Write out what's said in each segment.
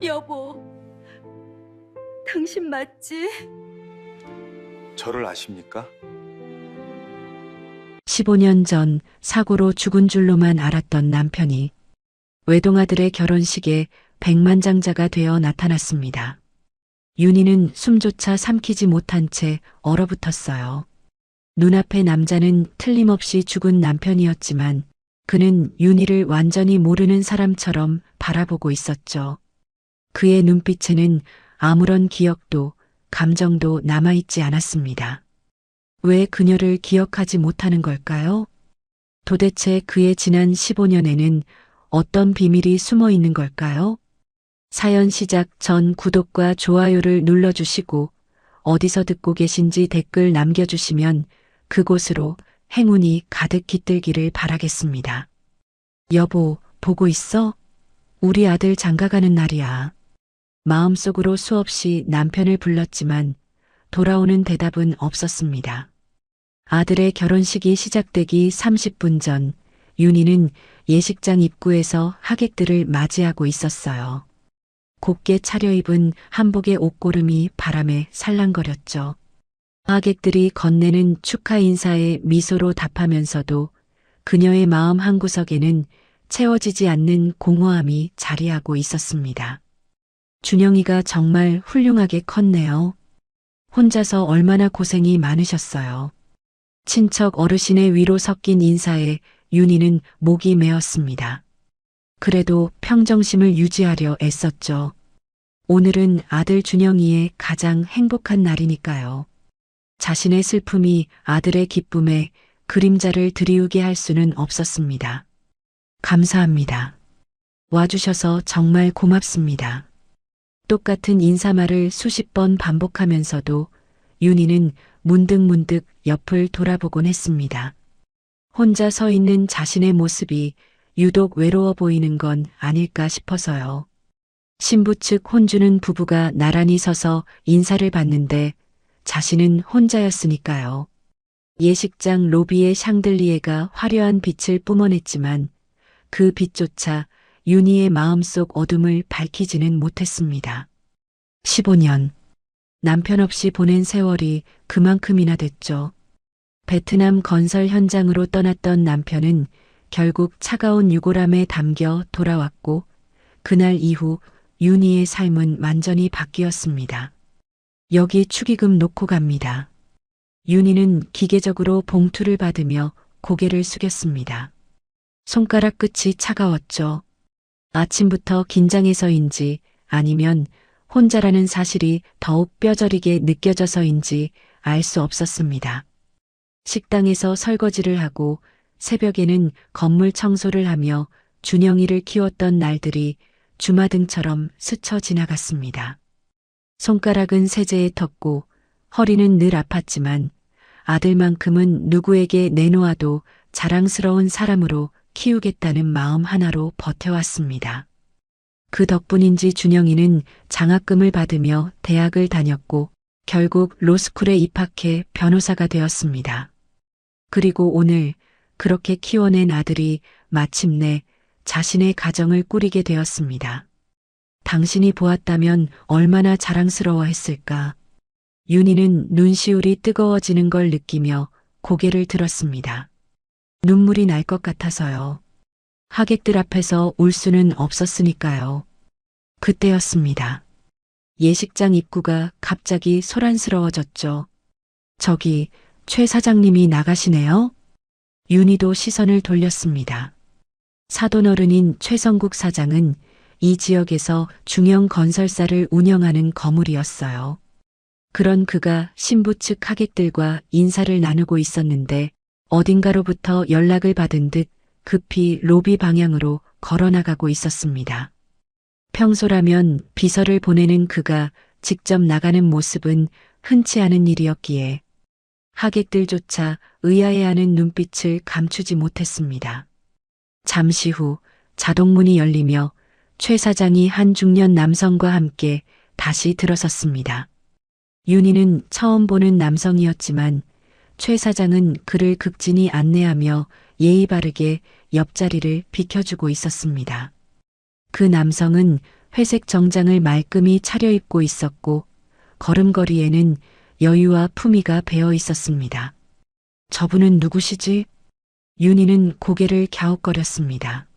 여보, 당신 맞지? 저를 아십니까? 15년 전 사고로 죽은 줄로만 알았던 남편이 외동아들의 결혼식에 백만장자가 되어 나타났습니다. 윤희는 숨조차 삼키지 못한 채 얼어붙었어요. 눈앞의 남자는 틀림없이 죽은 남편이었지만 그는 윤희를 완전히 모르는 사람처럼 바라보고 있었죠. 그의 눈빛에는 아무런 기억도 감정도 남아있지 않았습니다. 왜 그녀를 기억하지 못하는 걸까요? 도대체 그의 지난 15년에는 어떤 비밀이 숨어 있는 걸까요? 사연 시작 전 구독과 좋아요를 눌러주시고 어디서 듣고 계신지 댓글 남겨주시면 그곳으로 행운이 가득 깃들기를 바라겠습니다. 여보, 보고 있어? 우리 아들 장가가는 날이야. 마음속으로 수없이 남편을 불렀지만 돌아오는 대답은 없었습니다. 아들의 결혼식이 시작되기 30분 전 윤희는 예식장 입구에서 하객들을 맞이하고 있었어요. 곱게 차려입은 한복의 옷고름이 바람에 살랑거렸죠. 하객들이 건네는 축하 인사에 미소로 답하면서도 그녀의 마음 한구석에는 채워지지 않는 공허함이 자리하고 있었습니다. 준영이가 정말 훌륭하게 컸네요. 혼자서 얼마나 고생이 많으셨어요. 친척 어르신의 위로 섞인 인사에 윤희는 목이 메었습니다. 그래도 평정심을 유지하려 애썼죠. 오늘은 아들 준영이의 가장 행복한 날이니까요. 자신의 슬픔이 아들의 기쁨에 그림자를 드리우게 할 수는 없었습니다. 감사합니다. 와주셔서 정말 고맙습니다. 똑같은 인사말을 수십 번 반복하면서도 윤희는 문득문득 옆을 돌아보곤 했습니다. 혼자 서 있는 자신의 모습이 유독 외로워 보이는 건 아닐까 싶어서요. 신부 측 혼주는 부부가 나란히 서서 인사를 받는데 자신은 혼자였으니까요. 예식장 로비의 샹들리에가 화려한 빛을 뿜어냈지만 그 빛조차 윤희의 마음속 어둠을 밝히지는 못했습니다. 15년. 남편 없이 보낸 세월이 그만큼이나 됐죠. 베트남 건설 현장으로 떠났던 남편은 결국 차가운 유골함에 담겨 돌아왔고 그날 이후 윤희의 삶은 완전히 바뀌었습니다. 여기 축의금 놓고 갑니다. 윤희는 기계적으로 봉투를 받으며 고개를 숙였습니다. 손가락 끝이 차가웠죠. 아침부터 긴장해서인지 아니면 혼자라는 사실이 더욱 뼈저리게 느껴져서인지 알 수 없었습니다. 식당에서 설거지를 하고 새벽에는 건물 청소를 하며 준영이를 키웠던 날들이 주마등처럼 스쳐 지나갔습니다. 손가락은 세제에 텄고 허리는 늘 아팠지만 아들만큼은 누구에게 내놓아도 자랑스러운 사람으로 키우겠다는 마음 하나로 버텨왔습니다. 그 덕분인지 준영이는 장학금을 받으며 대학을 다녔고 결국 로스쿨에 입학해 변호사가 되었습니다. 그리고 오늘 그렇게 키워낸 아들이 마침내 자신의 가정을 꾸리게 되었습니다. 당신이 보았다면 얼마나 자랑스러워했을까. 윤희는 눈시울이 뜨거워지는 걸 느끼며 고개를 들었습니다. 눈물이 날 것 같아서요. 하객들 앞에서 울 수는 없었으니까요. 그때였습니다. 예식장 입구가 갑자기 소란스러워졌죠. 저기 최 사장님이 나가시네요. 윤희도 시선을 돌렸습니다. 사돈어른인 최성국 사장은 이 지역에서 중형 건설사를 운영하는 거물이었어요. 그런 그가 신부 측 하객들과 인사를 나누고 있었는데 어딘가로부터 연락을 받은 듯 급히 로비 방향으로 걸어나가고 있었습니다. 평소라면 비서를 보내는 그가 직접 나가는 모습은 흔치 않은 일이었기에 하객들조차 의아해하는 눈빛을 감추지 못했습니다. 잠시 후 자동문이 열리며 최 사장이 한 중년 남성과 함께 다시 들어섰습니다. 윤희는 처음 보는 남성이었지만 최 사장은 그를 극진히 안내하며 예의 바르게 옆자리를 비켜주고 있었습니다. 그 남성은 회색 정장을 말끔히 차려입고 있었고 걸음걸이에는 여유와 품위가 배어 있었습니다. 저분은 누구시지? 윤희는 고개를 갸웃거렸습니다.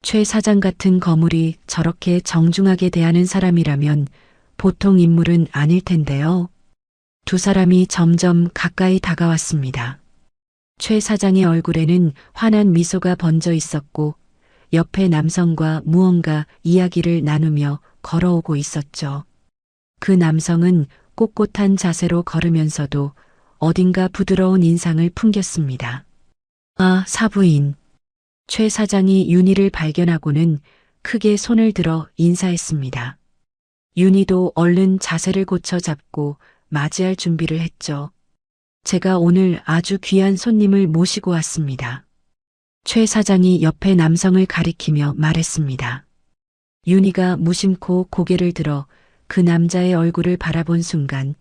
최 사장 같은 거물이 저렇게 정중하게 대하는 사람이라면 보통 인물은 아닐 텐데요. 두 사람이 점점 가까이 다가왔습니다. 최 사장의 얼굴에는 환한 미소가 번져 있었고 옆에 남성과 무언가 이야기를 나누며 걸어오고 있었죠. 그 남성은 꼿꼿한 자세로 걸으면서도 어딘가 부드러운 인상을 풍겼습니다. 아, 사부인. 최 사장이 윤희를 발견하고는 크게 손을 들어 인사했습니다. 윤희도 얼른 자세를 고쳐 잡고 맞이할 준비를 했죠. 제가 오늘 아주 귀한 손님을 모시고 왔습니다. 최 사장이 옆에 남성을 가리키며 말했습니다. 윤희가 무심코 고개를 들어 그 남자의 얼굴을 바라본 순간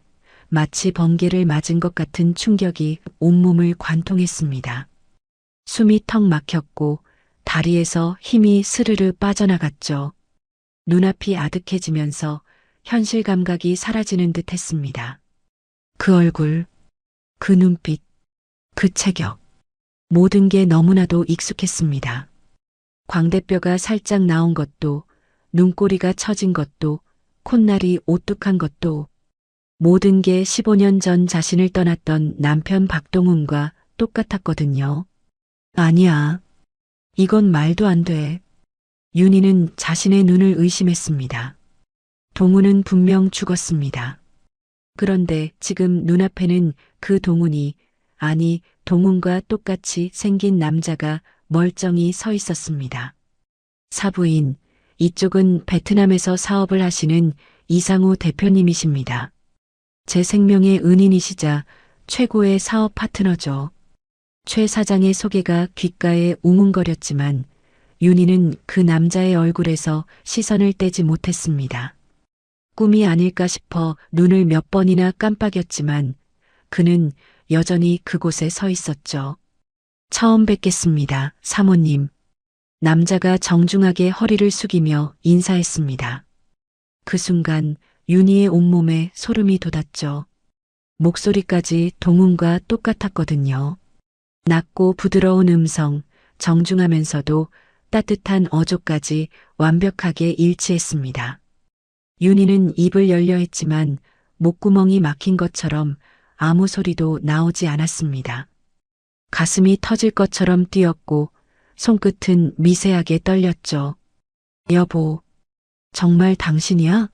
마치 번개를 맞은 것 같은 충격이 온몸을 관통했습니다. 숨이 턱 막혔고 다리에서 힘이 스르르 빠져나갔죠. 눈앞이 아득해지면서 현실 감각이 사라지는 듯 했습니다. 그 얼굴, 그 눈빛, 그 체격. 모든 게 너무나도 익숙했습니다. 광대뼈가 살짝 나온 것도, 눈꼬리가 처진 것도, 콧날이 오뚝한 것도, 모든 게 15년 전 자신을 떠났던 남편 박동훈과 똑같았거든요. 아니야. 이건 말도 안 돼. 윤희는 자신의 눈을 의심했습니다. 동훈은 분명 죽었습니다. 그런데 지금 눈앞에는 그 동훈이, 아니 동훈과 똑같이 생긴 남자가 멀쩡히 서 있었습니다. 사부인, 이쪽은 베트남에서 사업을 하시는 이상우 대표님이십니다. 제 생명의 은인이시자 최고의 사업 파트너죠. 최 사장의 소개가 귓가에 웅웅거렸지만 윤희는 그 남자의 얼굴에서 시선을 떼지 못했습니다. 꿈이 아닐까 싶어 눈을 몇 번이나 깜빡였지만 그는 여전히 그곳에 서 있었죠. 처음 뵙겠습니다, 사모님. 남자가 정중하게 허리를 숙이며 인사했습니다. 그 순간 윤희의 온몸에 소름이 돋았죠. 목소리까지 동훈과 똑같았거든요. 낮고 부드러운 음성, 정중하면서도 따뜻한 어조까지 완벽하게 일치했습니다. 윤희는 입을 열려 했지만 목구멍이 막힌 것처럼 아무 소리도 나오지 않았습니다. 가슴이 터질 것처럼 뛰었고 손끝은 미세하게 떨렸죠. 여보, 정말 당신이야?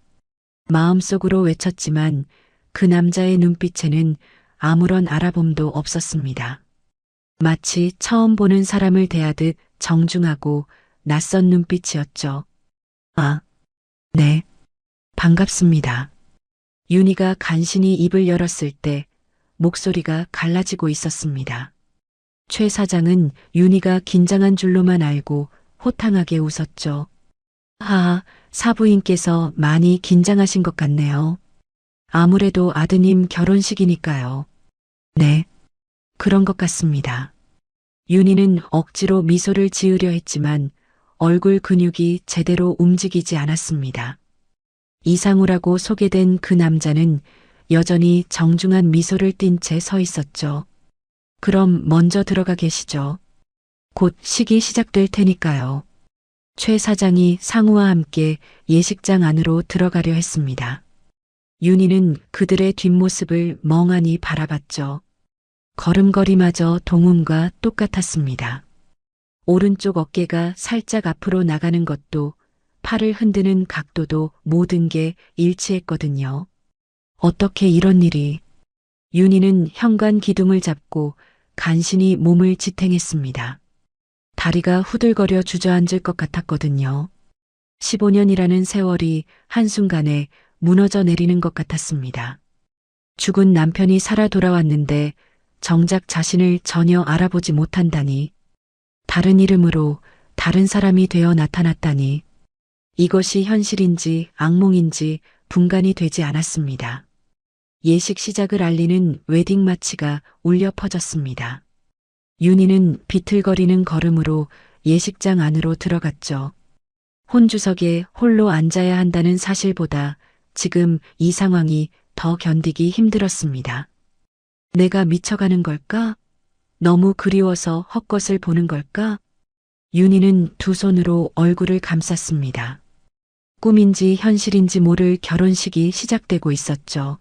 마음속으로 외쳤지만 그 남자의 눈빛에는 아무런 알아봄도 없었습니다. 마치 처음 보는 사람을 대하듯 정중하고 낯선 눈빛이었죠. 아, 네. 반갑습니다. 윤희가 간신히 입을 열었을 때 목소리가 갈라지고 있었습니다. 최 사장은 윤희가 긴장한 줄로만 알고 호탕하게 웃었죠. 아, 사부인께서 많이 긴장하신 것 같네요. 아무래도 아드님 결혼식이니까요. 네, 그런 것 같습니다. 윤희는 억지로 미소를 지으려 했지만 얼굴 근육이 제대로 움직이지 않았습니다. 이상우라고 소개된 그 남자는 여전히 정중한 미소를 띤 채 서 있었죠. 그럼 먼저 들어가 계시죠. 곧 식이 시작될 테니까요. 최 사장이 상우와 함께 예식장 안으로 들어가려 했습니다. 윤희는 그들의 뒷모습을 멍하니 바라봤죠. 걸음걸이마저 동훈과 똑같았습니다. 오른쪽 어깨가 살짝 앞으로 나가는 것도 팔을 흔드는 각도도 모든 게 일치했거든요. 어떻게 이런 일이. 윤희는 현관 기둥을 잡고 간신히 몸을 지탱했습니다. 다리가 후들거려 주저앉을 것 같았거든요. 15년이라는 세월이 한순간에 무너져 내리는 것 같았습니다. 죽은 남편이 살아 돌아왔는데 정작 자신을 전혀 알아보지 못한다니. 다른 이름으로 다른 사람이 되어 나타났다니. 이것이 현실인지 악몽인지 분간이 되지 않았습니다. 예식 시작을 알리는 웨딩 마치가 울려 퍼졌습니다. 윤희는 비틀거리는 걸음으로 예식장 안으로 들어갔죠. 혼주석에 홀로 앉아야 한다는 사실보다 지금 이 상황이 더 견디기 힘들었습니다. 내가 미쳐가는 걸까? 너무 그리워서 헛것을 보는 걸까? 윤희는 두 손으로 얼굴을 감쌌습니다. 꿈인지 현실인지 모를 결혼식이 시작되고 있었죠.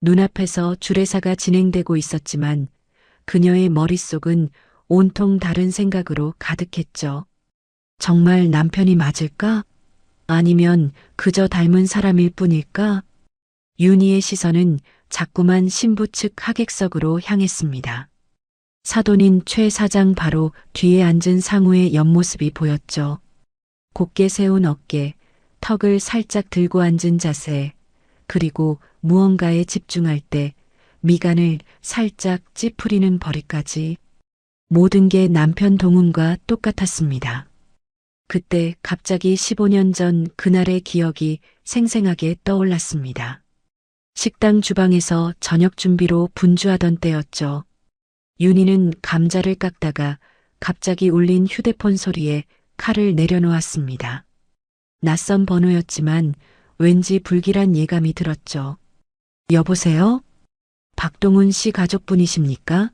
눈앞에서 주례사가 진행되고 있었지만 그녀의 머릿속은 온통 다른 생각으로 가득했죠. 정말 남편이 맞을까? 아니면 그저 닮은 사람일 뿐일까? 윤희의 시선은 자꾸만 신부 측 하객석으로 향했습니다. 사돈인 최 사장 바로 뒤에 앉은 상우의 옆모습이 보였죠. 곧게 세운 어깨, 턱을 살짝 들고 앉은 자세, 그리고 무언가에 집중할 때 미간을 살짝 찌푸리는 벌이까지 모든 게 남편 동훈과 똑같았습니다. 그때 갑자기 15년 전 그날의 기억이 생생하게 떠올랐습니다. 식당 주방에서 저녁 준비로 분주하던 때였죠. 윤희는 감자를 깎다가 갑자기 울린 휴대폰 소리에 칼을 내려놓았습니다. 낯선 번호였지만 왠지 불길한 예감이 들었죠. 여보세요? 박동훈 씨 가족분이십니까?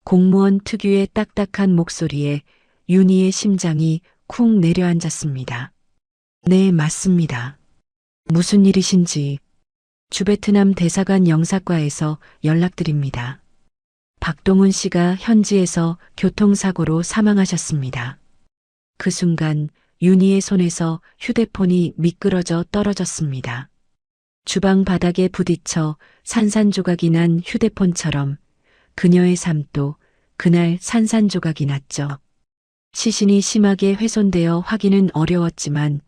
공무원 특유의 딱딱한 목소리에 윤희의 심장이 쿵 내려앉았습니다. 네, 맞습니다. 무슨 일이신지 주베트남 대사관 영사과에서 연락드립니다. 박동훈 씨가 현지에서 교통사고로 사망하셨습니다. 그 순간 윤희의 손에서 휴대폰이 미끄러져 떨어졌습니다. 주방 바닥에 부딪혀 산산조각이 난 휴대폰처럼 그녀의 삶도 그날 산산조각이 났죠. 시신이 심하게 훼손되어 확인은 어려웠지만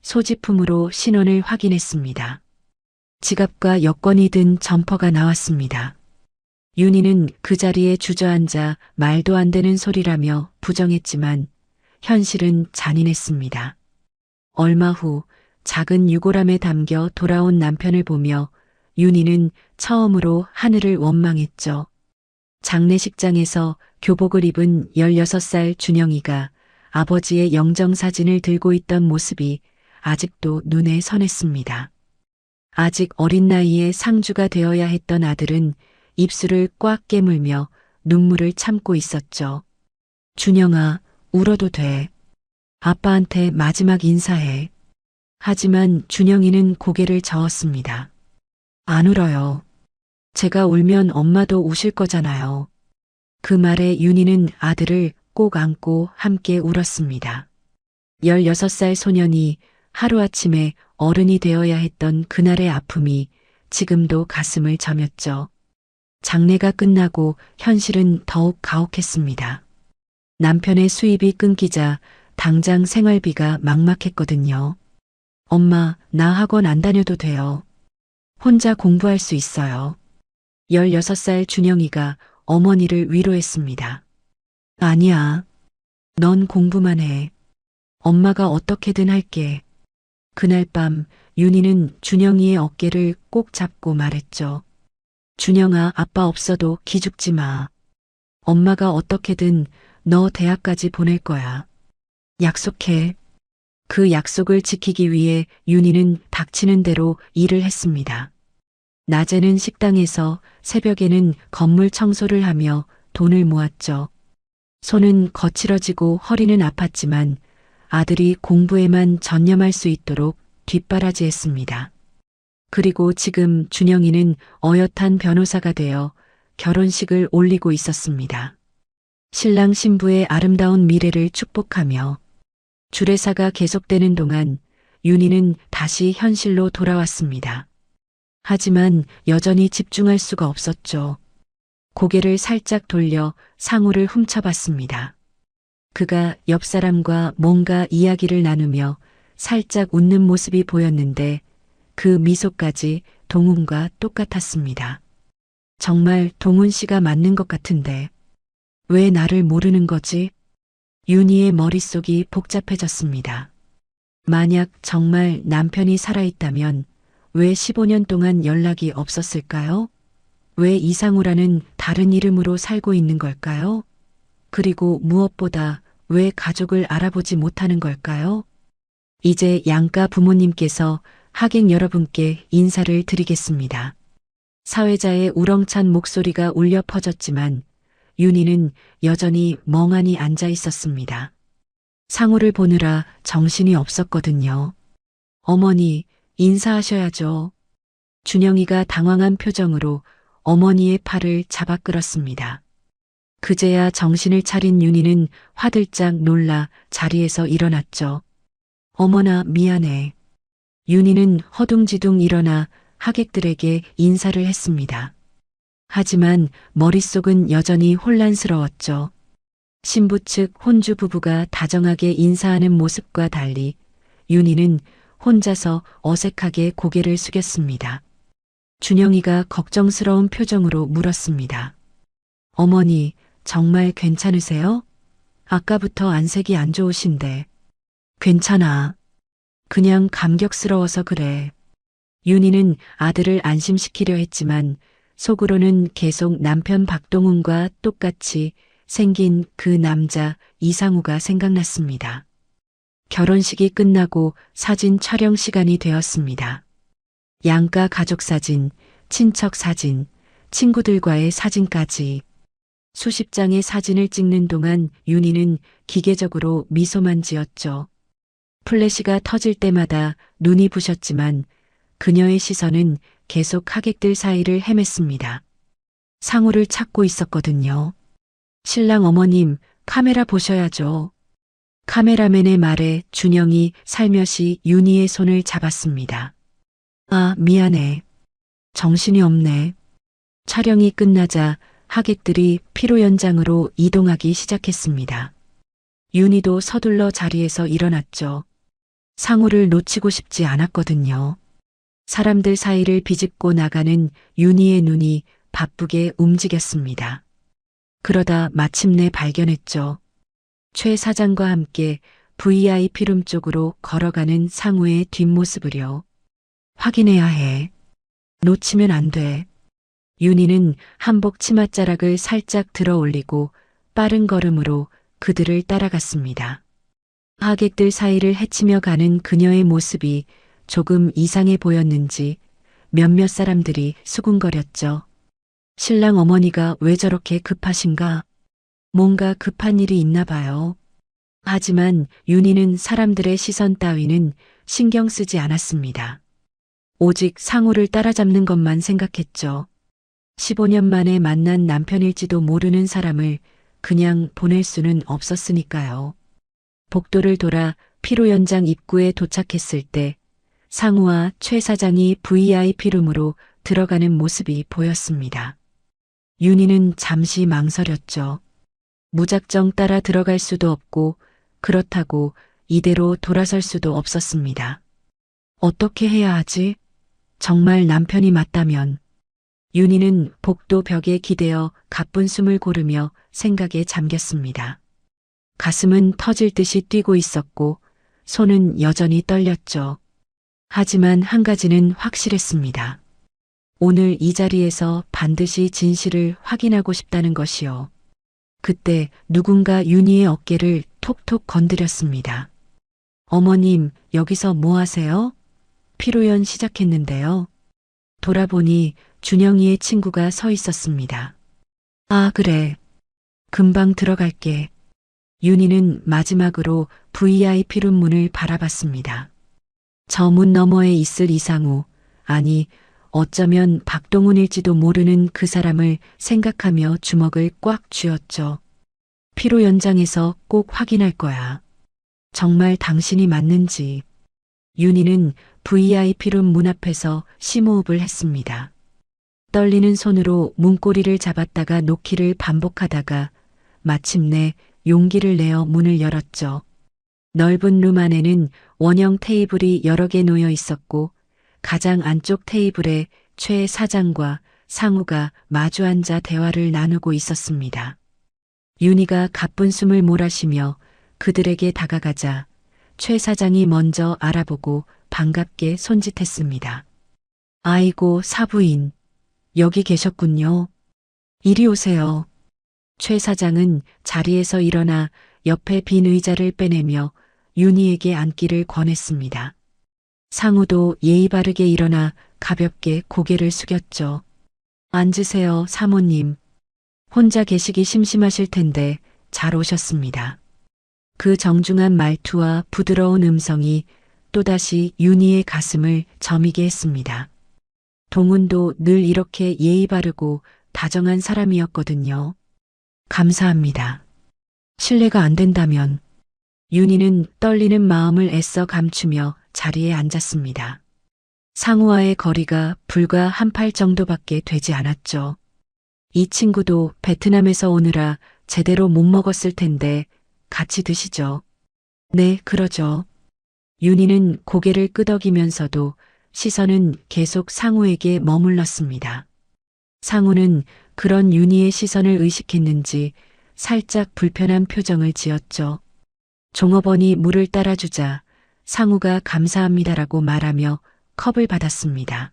소지품으로 신원을 확인했습니다. 지갑과 여권이 든 점퍼가 나왔습니다. 윤희는 그 자리에 주저앉아 말도 안 되는 소리라며 부정했지만 현실은 잔인했습니다. 얼마 후 작은 유골함에 담겨 돌아온 남편을 보며 윤희는 처음으로 하늘을 원망했죠. 장례식장에서 교복을 입은 16살 준영이가 아버지의 영정사진을 들고 있던 모습이 아직도 눈에 선했습니다. 아직 어린 나이에 상주가 되어야 했던 아들은 입술을 꽉 깨물며 눈물을 참고 있었죠. 준영아, 울어도 돼. 아빠한테 마지막 인사해. 하지만 준영이는 고개를 저었습니다. 안 울어요. 제가 울면 엄마도 우실 거잖아요. 그 말에 윤희는 아들을 꼭 안고 함께 울었습니다. 16살 소년이 하루아침에 어른이 되어야 했던 그날의 아픔이 지금도 가슴을 저몄죠. 장례가 끝나고 현실은 더욱 가혹했습니다. 남편의 수입이 끊기자 당장 생활비가 막막했거든요. 엄마, 나 학원 안 다녀도 돼요. 혼자 공부할 수 있어요. 16살 준영이가 어머니를 위로했습니다. 아니야. 넌 공부만 해. 엄마가 어떻게든 할게. 그날 밤 윤희는 준영이의 어깨를 꼭 잡고 말했죠. 준영아, 아빠 없어도 기죽지 마. 엄마가 어떻게든 너 대학까지 보낼 거야. 약속해. 그 약속을 지키기 위해 윤희는 닥치는 대로 일을 했습니다. 낮에는 식당에서, 새벽에는 건물 청소를 하며 돈을 모았죠. 손은 거칠어지고 허리는 아팠지만 아들이 공부에만 전념할 수 있도록 뒷바라지했습니다. 그리고 지금 준영이는 어엿한 변호사가 되어 결혼식을 올리고 있었습니다. 신랑 신부의 아름다운 미래를 축복하며 주례사가 계속되는 동안 윤희는 다시 현실로 돌아왔습니다. 하지만 여전히 집중할 수가 없었죠. 고개를 살짝 돌려 상우를 훔쳐봤습니다. 그가 옆 사람과 뭔가 이야기를 나누며 살짝 웃는 모습이 보였는데 그 미소까지 동훈과 똑같았습니다. 정말 동훈 씨가 맞는 것 같은데 왜 나를 모르는 거지? 윤희의 머릿속이 복잡해졌습니다. 만약 정말 남편이 살아있다면 왜 15년 동안 연락이 없었을까요? 왜 이상우라는 다른 이름으로 살고 있는 걸까요? 그리고 무엇보다 왜 가족을 알아보지 못하는 걸까요? 이제 양가 부모님께서 하객 여러분께 인사를 드리겠습니다. 사회자의 우렁찬 목소리가 울려 퍼졌지만 윤희는 여전히 멍하니 앉아 있었습니다. 상우를 보느라 정신이 없었거든요. 어머니, 인사하셔야죠. 준영이가 당황한 표정으로 어머니의 팔을 잡아 끌었습니다. 그제야 정신을 차린 윤희는 화들짝 놀라 자리에서 일어났죠. 어머나 미안해. 윤희는 허둥지둥 일어나 하객들에게 인사를 했습니다. 하지만 머릿속은 여전히 혼란스러웠죠. 신부 측 혼주 부부가 다정하게 인사하는 모습과 달리 윤희는 혼자서 어색하게 고개를 숙였습니다. 준영이가 걱정스러운 표정으로 물었습니다. 어머니, 정말 괜찮으세요? 아까부터 안색이 안 좋으신데. 괜찮아. 그냥 감격스러워서 그래. 윤희는 아들을 안심시키려 했지만 속으로는 계속 남편 박동훈과 똑같이 생긴 그 남자 이상우가 생각났습니다. 결혼식이 끝나고 사진 촬영 시간이 되었습니다. 양가 가족 사진, 친척 사진, 친구들과의 사진까지. 수십 장의 사진을 찍는 동안 윤희는 기계적으로 미소만 지었죠. 플래시가 터질 때마다 눈이 부셨지만 그녀의 시선은 계속 하객들 사이를 헤맸습니다. 상우를 찾고 있었거든요. 신랑 어머님, 카메라 보셔야죠. 카메라맨의 말에 준영이 살며시 윤희의 손을 잡았습니다. 아, 미안해. 정신이 없네. 촬영이 끝나자 하객들이 피로 연장으로 이동하기 시작했습니다. 윤희도 서둘러 자리에서 일어났죠. 상우를 놓치고 싶지 않았거든요. 사람들 사이를 비집고 나가는 윤희의 눈이 바쁘게 움직였습니다. 그러다 마침내 발견했죠. 최 사장과 함께 VIP룸 쪽으로 걸어가는 상우의 뒷모습을요. 확인해야 해. 놓치면 안 돼. 윤희는 한복 치맛자락을 살짝 들어 올리고 빠른 걸음으로 그들을 따라갔습니다. 하객들 사이를 헤치며 가는 그녀의 모습이 조금 이상해 보였는지 몇몇 사람들이 수군거렸죠. 신랑 어머니가 왜 저렇게 급하신가? 뭔가 급한 일이 있나 봐요. 하지만 윤희는 사람들의 시선 따위는 신경 쓰지 않았습니다. 오직 상우를 따라잡는 것만 생각했죠. 15년 만에 만난 남편일지도 모르는 사람을 그냥 보낼 수는 없었으니까요. 복도를 돌아 피로연장 입구에 도착했을 때 상우와 최 사장이 VIP룸으로 들어가는 모습이 보였습니다. 윤희는 잠시 망설였죠. 무작정 따라 들어갈 수도 없고 그렇다고 이대로 돌아설 수도 없었습니다. 어떻게 해야 하지? 정말 남편이 맞다면. 윤희는 복도 벽에 기대어 가쁜 숨을 고르며 생각에 잠겼습니다. 가슴은 터질 듯이 뛰고 있었고 손은 여전히 떨렸죠. 하지만 한 가지는 확실했습니다. 오늘 이 자리에서 반드시 진실을 확인하고 싶다는 것이요. 그때 누군가 윤희의 어깨를 톡톡 건드렸습니다. 어머님, 여기서 뭐 하세요? 피로연 시작했는데요. 돌아보니 준영이의 친구가 서 있었습니다. 아, 그래. 금방 들어갈게. 윤희는 마지막으로 VIP룸 문을 바라봤습니다. 저 문 너머에 있을 이상우, 아니 어쩌면 박동훈일지도 모르는 그 사람을 생각하며 주먹을 꽉 쥐었죠. 피로 연장해서 꼭 확인할 거야. 정말 당신이 맞는지. 윤희는 VIP룸 문 앞에서 심호흡을 했습니다. 떨리는 손으로 문고리를 잡았다가 놓기를 반복하다가 마침내 용기를 내어 문을 열었죠. 넓은 룸 안에는 원형 테이블이 여러 개 놓여 있었고 가장 안쪽 테이블에 최 사장과 상우가 마주 앉아 대화를 나누고 있었습니다. 윤희가 가쁜 숨을 몰아쉬며 그들에게 다가가자 최 사장이 먼저 알아보고 반갑게 손짓했습니다. 아이고, 사부인. 여기 계셨군요. 이리 오세요. 최 사장은 자리에서 일어나 옆에 빈 의자를 빼내며 윤희에게 앉기를 권했습니다. 상우도 예의 바르게 일어나 가볍게 고개를 숙였죠. 앉으세요, 사모님. 혼자 계시기 심심하실 텐데 잘 오셨습니다. 그 정중한 말투와 부드러운 음성이 또다시 윤희의 가슴을 저미게 했습니다. 동훈도 늘 이렇게 예의 바르고 다정한 사람이었거든요. 감사합니다. 실례가 안 된다면. 윤희는 떨리는 마음을 애써 감추며 자리에 앉았습니다. 상우와의 거리가 불과 한 팔 정도밖에 되지 않았죠. 이 친구도 베트남에서 오느라 제대로 못 먹었을 텐데 같이 드시죠. 네, 그러죠. 윤희는 고개를 끄덕이면서도 시선은 계속 상우에게 머물렀습니다. 상우는 그런 윤희의 시선을 의식했는지 살짝 불편한 표정을 지었죠. 종업원이 물을 따라주자 상우가 감사합니다라고 말하며 컵을 받았습니다.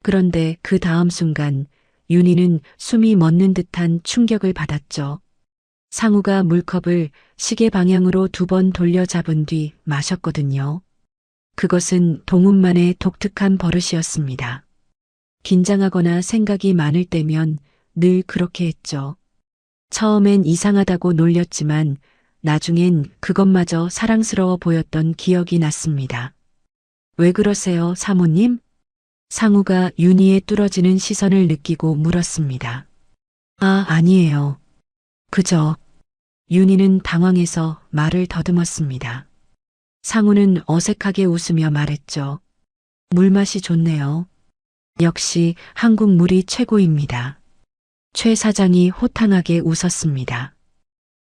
그런데 그 다음 순간 윤희는 숨이 멎는 듯한 충격을 받았죠. 상우가 물컵을 시계 방향으로 2번 돌려 잡은 뒤 마셨거든요. 그것은 동훈만의 독특한 버릇이었습니다. 긴장하거나 생각이 많을 때면 늘 그렇게 했죠. 처음엔 이상하다고 놀렸지만 나중엔 그것마저 사랑스러워 보였던 기억이 났습니다. 왜 그러세요, 사모님? 상우가 윤희의 뚫어지는 시선을 느끼고 물었습니다. 아, 아니에요. 그저. 윤희는 당황해서 말을 더듬었습니다. 상우는 어색하게 웃으며 말했죠. 물맛이 좋네요. 역시 한국 물이 최고입니다. 최 사장이 호탕하게 웃었습니다.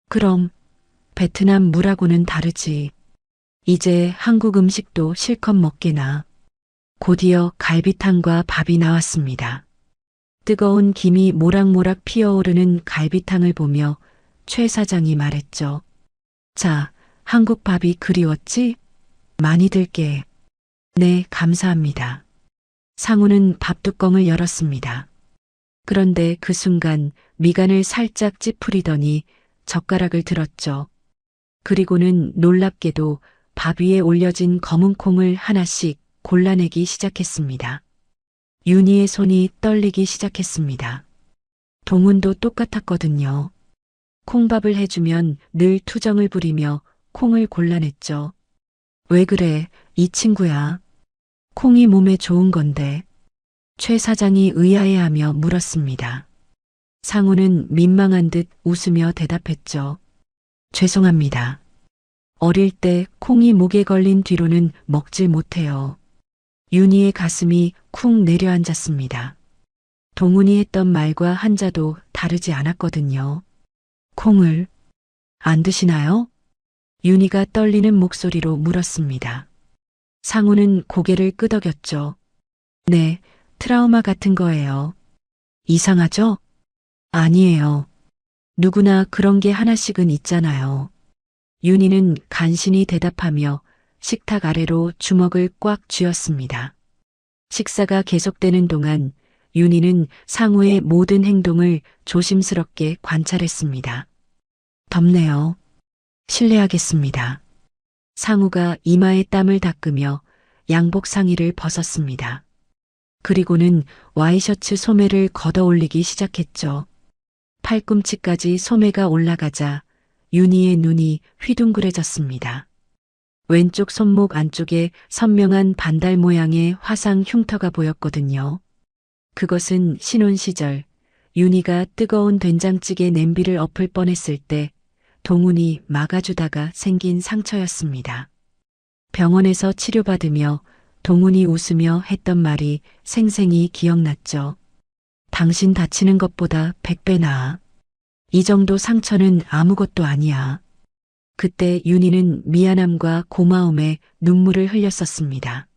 그럼 베트남 물하고는 다르지. 이제 한국 음식도 실컷 먹게나. 곧이어 갈비탕과 밥이 나왔습니다. 뜨거운 김이 모락모락 피어오르는 갈비탕을 보며 최 사장이 말했죠. 자, 한국 밥이 그리웠지? 많이 들게. 네, 감사합니다. 상우는 밥뚜껑을 열었습니다. 그런데 그 순간 미간을 살짝 찌푸리더니 젓가락을 들었죠. 그리고는 놀랍게도 밥 위에 올려진 검은 콩을 하나씩 골라내기 시작했습니다. 윤희의 손이 떨리기 시작했습니다. 동훈도 똑같았거든요. 콩밥을 해주면 늘 투정을 부리며 콩을 골라냈죠. 왜 그래, 이 친구야. 콩이 몸에 좋은 건데. 최 사장이 의아해하며 물었습니다. 상우는 민망한 듯 웃으며 대답했죠. 죄송합니다. 어릴 때 콩이 목에 걸린 뒤로는 먹질 못해요. 윤희의 가슴이 쿵 내려앉았습니다. 동훈이 했던 말과 한자도 다르지 않았거든요. 콩을 안 드시나요? 윤희가 떨리는 목소리로 물었습니다. 상우는 고개를 끄덕였죠. 네, 트라우마 같은 거예요. 이상하죠? 아니에요. 누구나 그런 게 하나씩은 있잖아요. 윤희는 간신히 대답하며 식탁 아래로 주먹을 꽉 쥐었습니다. 식사가 계속되는 동안 윤희는 상우의 모든 행동을 조심스럽게 관찰했습니다. 덥네요. 실례하겠습니다. 상우가 이마에 땀을 닦으며 양복 상의를 벗었습니다. 그리고는 와이셔츠 소매를 걷어 올리기 시작했죠. 팔꿈치까지 소매가 올라가자 윤희의 눈이 휘둥그레졌습니다. 왼쪽 손목 안쪽에 선명한 반달 모양의 화상 흉터가 보였거든요. 그것은 신혼 시절 윤희가 뜨거운 된장찌개 냄비를 엎을 뻔했을 때 동훈이 막아주다가 생긴 상처였습니다. 병원에서 치료받으며 동훈이 웃으며 했던 말이 생생히 기억났죠. 당신 다치는 것보다 100배 나아. 이 정도 상처는 아무것도 아니야. 그때 윤희는 미안함과 고마움에 눈물을 흘렸었습니다.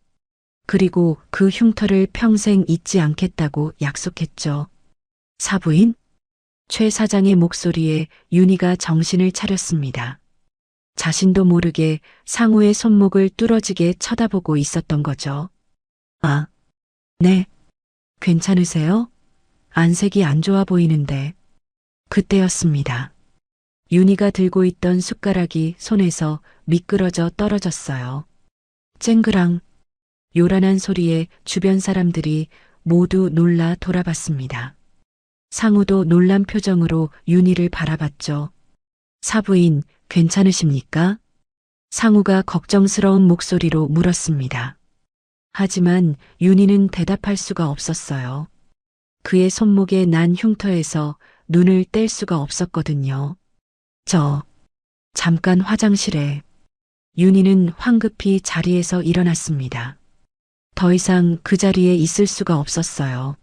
그리고 그 흉터를 평생 잊지 않겠다고 약속했죠. 사부인? 최 사장의 목소리에 윤희가 정신을 차렸습니다. 자신도 모르게 상우의 손목을 뚫어지게 쳐다보고 있었던 거죠. 아, 네. 괜찮으세요? 안색이 안 좋아 보이는데. 그때였습니다. 윤희가 들고 있던 숟가락이 손에서 미끄러져 떨어졌어요. 쨍그랑 요란한 소리에 주변 사람들이 모두 놀라 돌아봤습니다. 상우도 놀란 표정으로 윤희를 바라봤죠. 사부인, 괜찮으십니까? 상우가 걱정스러운 목소리로 물었습니다. 하지만 윤희는 대답할 수가 없었어요. 그의 손목에 난 흉터에서 눈을 뗄 수가 없었거든요. 잠깐 화장실에. 윤희는 황급히 자리에서 일어났습니다. 더 이상 그 자리에 있을 수가 없었어요.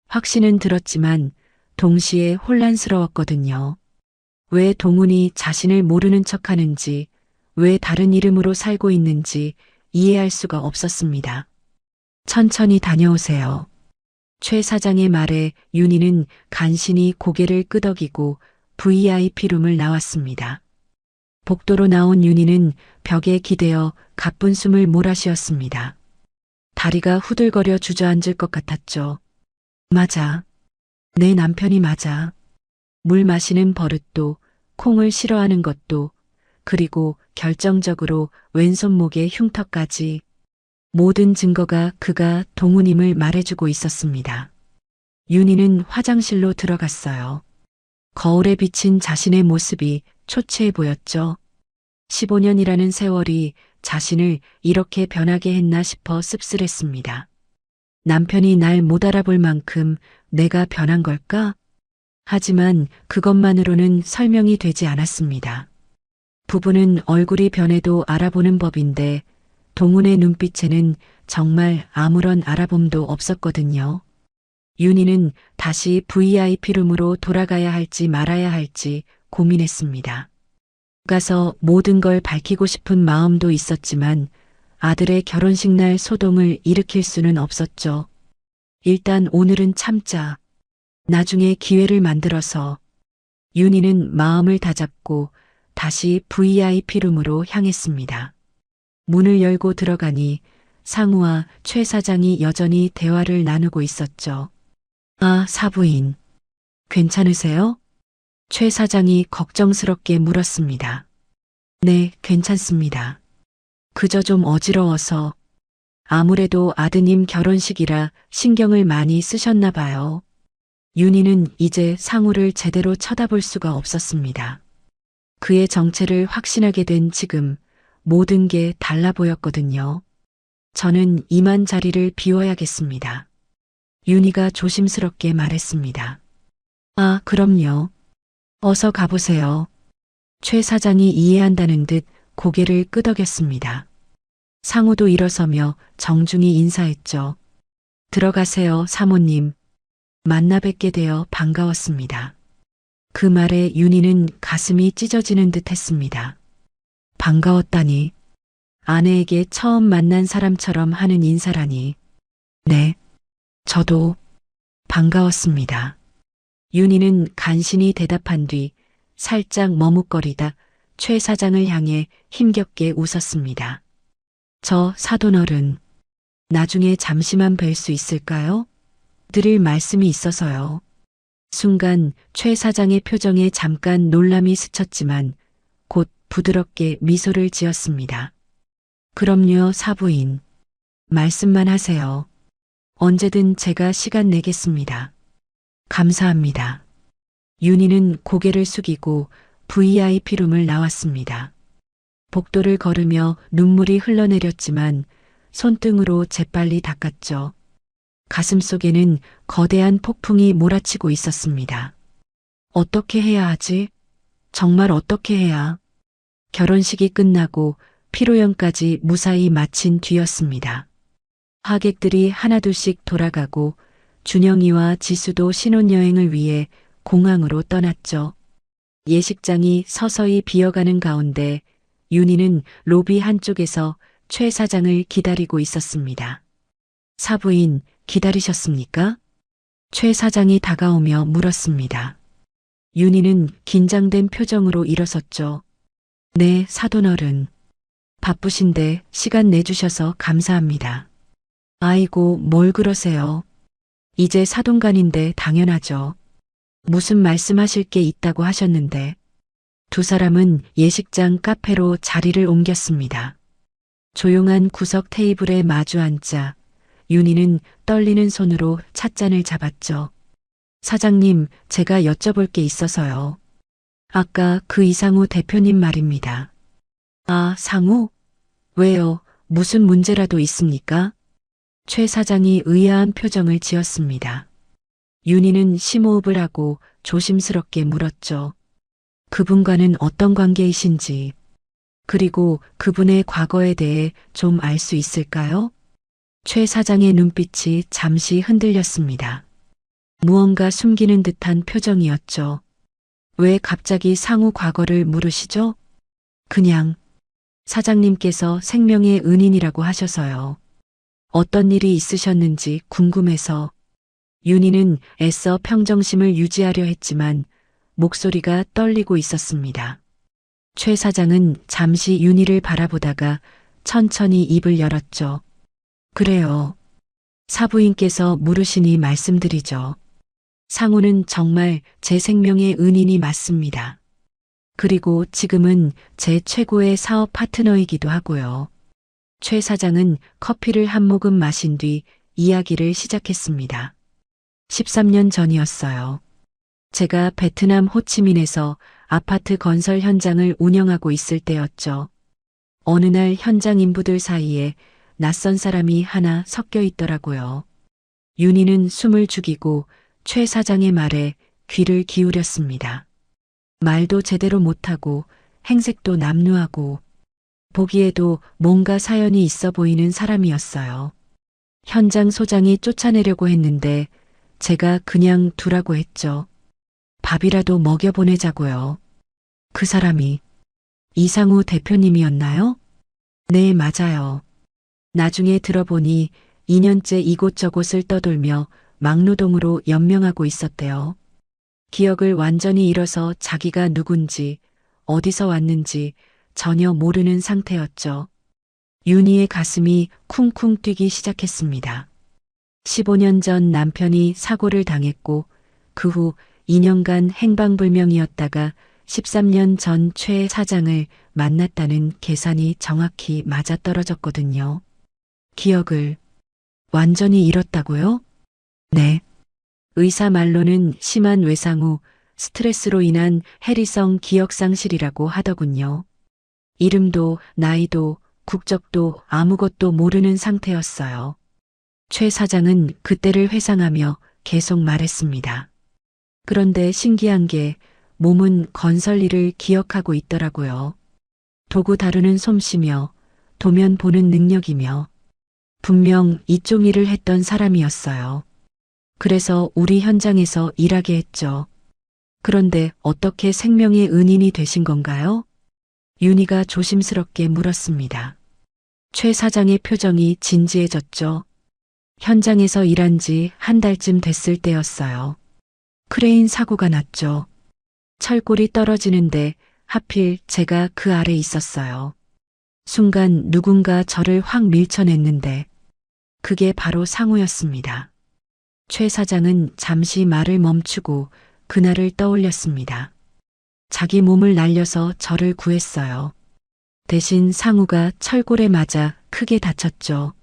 확신은 들었지만 동시에 혼란스러웠거든요. 왜 동훈이 자신을 모르는 척하는지, 왜 다른 이름으로 살고 있는지 이해할 수가 없었습니다. 천천히 다녀오세요. 최 사장의 말에 윤희는 간신히 고개를 끄덕이고 VIP룸을 나왔습니다. 복도로 나온 윤희는 벽에 기대어 가쁜 숨을 몰아쉬었습니다. 다리가 후들거려 주저앉을 것 같았죠. 맞아. 내 남편이 맞아. 물 마시는 버릇도, 콩을 싫어하는 것도, 그리고 결정적으로 왼손목의 흉터까지 모든 증거가 그가 동훈임을 말해주고 있었습니다. 윤희는 화장실로 들어갔어요. 거울에 비친 자신의 모습이 초췌해 보였죠. 15년이라는 세월이 자신을 이렇게 변하게 했나 싶어 씁쓸했습니다. 남편이 날 못 알아볼 만큼 내가 변한 걸까? 하지만 그것만으로는 설명이 되지 않았습니다. 부부는 얼굴이 변해도 알아보는 법인데 동훈의 눈빛에는 정말 아무런 알아봄도 없었거든요. 윤희는 다시 VIP룸으로 돌아가야 할지 말아야 할지 고민했습니다. 가서 모든 걸 밝히고 싶은 마음도 있었지만 아들의 결혼식 날 소동을 일으킬 수는 없었죠. 일단 오늘은 참자. 나중에 기회를 만들어서. 윤희는 마음을 다잡고 다시 VIP룸으로 향했습니다. 문을 열고 들어가니 상우와 최 사장이 여전히 대화를 나누고 있었죠. 아, 사부인. 괜찮으세요? 최 사장이 걱정스럽게 물었습니다. 네, 괜찮습니다. 그저 좀 어지러워서. 아무래도 아드님 결혼식이라 신경을 많이 쓰셨나 봐요. 윤희는 이제 상우를 제대로 쳐다볼 수가 없었습니다. 그의 정체를 확신하게 된 지금 모든 게 달라 보였거든요. 저는 이만 자리를 비워야겠습니다. 윤희가 조심스럽게 말했습니다. 아, 그럼요. 어서 가보세요. 최 사장이 이해한다는 듯 고개를 끄덕였습니다. 상우도 일어서며 정중히 인사했죠. 들어가세요, 사모님. 만나 뵙게 되어 반가웠습니다. 그 말에 윤희는 가슴이 찢어지는 듯 했습니다. 반가웠다니. 아내에게 처음 만난 사람처럼 하는 인사라니. 네, 저도 반가웠습니다. 윤희는 간신히 대답한 뒤 살짝 머뭇거리다 최 사장을 향해 힘겹게 웃었습니다. 저 사돈어른, 나중에 잠시만 뵐 수 있을까요? 드릴 말씀이 있어서요. 순간 최 사장의 표정에 잠깐 놀람이 스쳤지만 곧 부드럽게 미소를 지었습니다. 그럼요, 사부인. 말씀만 하세요. 언제든 제가 시간 내겠습니다. 감사합니다. 윤희는 고개를 숙이고 VIP룸을 나왔습니다. 복도를 걸으며 눈물이 흘러내렸지만 손등으로 재빨리 닦았죠. 가슴속에는 거대한 폭풍이 몰아치고 있었습니다. 어떻게 해야 하지? 정말 어떻게 해야? 결혼식이 끝나고 피로연까지 무사히 마친 뒤였습니다. 하객들이 하나둘씩 돌아가고 준영이와 지수도 신혼여행을 위해 공항으로 떠났죠. 예식장이 서서히 비어가는 가운데 윤희는 로비 한쪽에서 최 사장을 기다리고 있었습니다. 사부인, 기다리셨습니까? 최 사장이 다가오며 물었습니다. 윤희는 긴장된 표정으로 일어섰죠. 네, 사돈어른. 바쁘신데 시간 내주셔서 감사합니다. 아이고, 뭘 그러세요. 이제 사돈간인데 당연하죠. 무슨 말씀하실 게 있다고 하셨는데. 두 사람은 예식장 카페로 자리를 옮겼습니다. 조용한 구석 테이블에 마주 앉자 윤희는 떨리는 손으로 찻잔을 잡았죠. 사장님, 제가 여쭤볼 게 있어서요. 아까 그 이상우 대표님 말입니다. 아, 상우? 왜요? 무슨 문제라도 있습니까? 최 사장이 의아한 표정을 지었습니다. 윤희는 심호흡을 하고 조심스럽게 물었죠. 그분과는 어떤 관계이신지, 그리고 그분의 과거에 대해 좀 알 수 있을까요? 최 사장의 눈빛이 잠시 흔들렸습니다. 무언가 숨기는 듯한 표정이었죠. 왜 갑자기 상우 과거를 물으시죠? 그냥 사장님께서 생명의 은인이라고 하셔서요. 어떤 일이 있으셨는지 궁금해서. 윤희는 애써 평정심을 유지하려 했지만 목소리가 떨리고 있었습니다. 최 사장은 잠시 윤희를 바라보다가 천천히 입을 열었죠. 그래요. 사부인께서 물으시니 말씀드리죠. 상우는 정말 제 생명의 은인이 맞습니다. 그리고 지금은 제 최고의 사업 파트너이기도 하고요. 최 사장은 커피를 한 모금 마신 뒤 이야기를 시작했습니다. 13년 전이었어요. 제가 베트남 호치민에서 아파트 건설 현장을 운영하고 있을 때였죠. 어느 날 현장 인부들 사이에 낯선 사람이 하나 섞여 있더라고요. 윤희는 숨을 죽이고 최 사장의 말에 귀를 기울였습니다. 말도 제대로 못하고 행색도 남루하고 보기에도 뭔가 사연이 있어 보이는 사람이었어요. 현장 소장이 쫓아내려고 했는데 제가 그냥 두라고 했죠. 밥이라도 먹여보내자고요. 그 사람이 이상우 대표님이었나요? 네, 맞아요. 나중에 들어보니 2년째 이곳저곳을 떠돌며 막노동으로 연명하고 있었대요. 기억을 완전히 잃어서 자기가 누군지, 어디서 왔는지 전혀 모르는 상태였죠. 윤희의 가슴이 쿵쿵 뛰기 시작했습니다. 15년 전 남편이 사고를 당했고 그 후 2년간 행방불명이었다가 13년 전 최 사장을 만났다는 계산이 정확히 맞아떨어졌거든요. 기억을 완전히 잃었다고요? 네. 의사 말로는 심한 외상 후 스트레스로 인한 해리성 기억상실이라고 하더군요. 이름도 나이도 국적도 아무것도 모르는 상태였어요. 최 사장은 그때를 회상하며 계속 말했습니다. 그런데 신기한 게 몸은 건설 일을 기억하고 있더라고요. 도구 다루는 솜씨며 도면 보는 능력이며 분명 이쪽 일을 했던 사람이었어요. 그래서 우리 현장에서 일하게 했죠. 그런데 어떻게 생명의 은인이 되신 건가요? 윤희가 조심스럽게 물었습니다. 최 사장의 표정이 진지해졌죠. 현장에서 일한 지 한 달쯤 됐을 때였어요. 크레인 사고가 났죠. 철골이 떨어지는데 하필 제가 그 아래 있었어요. 순간 누군가 저를 확 밀쳐냈는데 그게 바로 상우였습니다. 최 사장은 잠시 말을 멈추고 그날을 떠올렸습니다. 자기 몸을 날려서 저를 구했어요. 대신 상우가 철골에 맞아 크게 다쳤죠.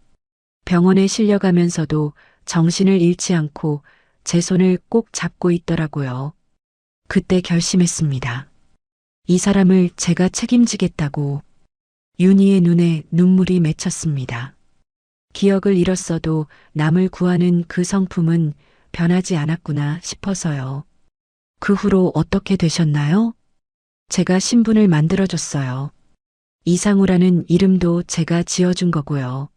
병원에 실려가면서도 정신을 잃지 않고 제 손을 꼭 잡고 있더라고요. 그때 결심했습니다. 이 사람을 제가 책임지겠다고. 윤희의 눈에 눈물이 맺혔습니다. 기억을 잃었어도 남을 구하는 그 성품은 변하지 않았구나 싶어서요. 그 후로 어떻게 되셨나요? 제가 신분을 만들어줬어요. 이상우라는 이름도 제가 지어준 거고요.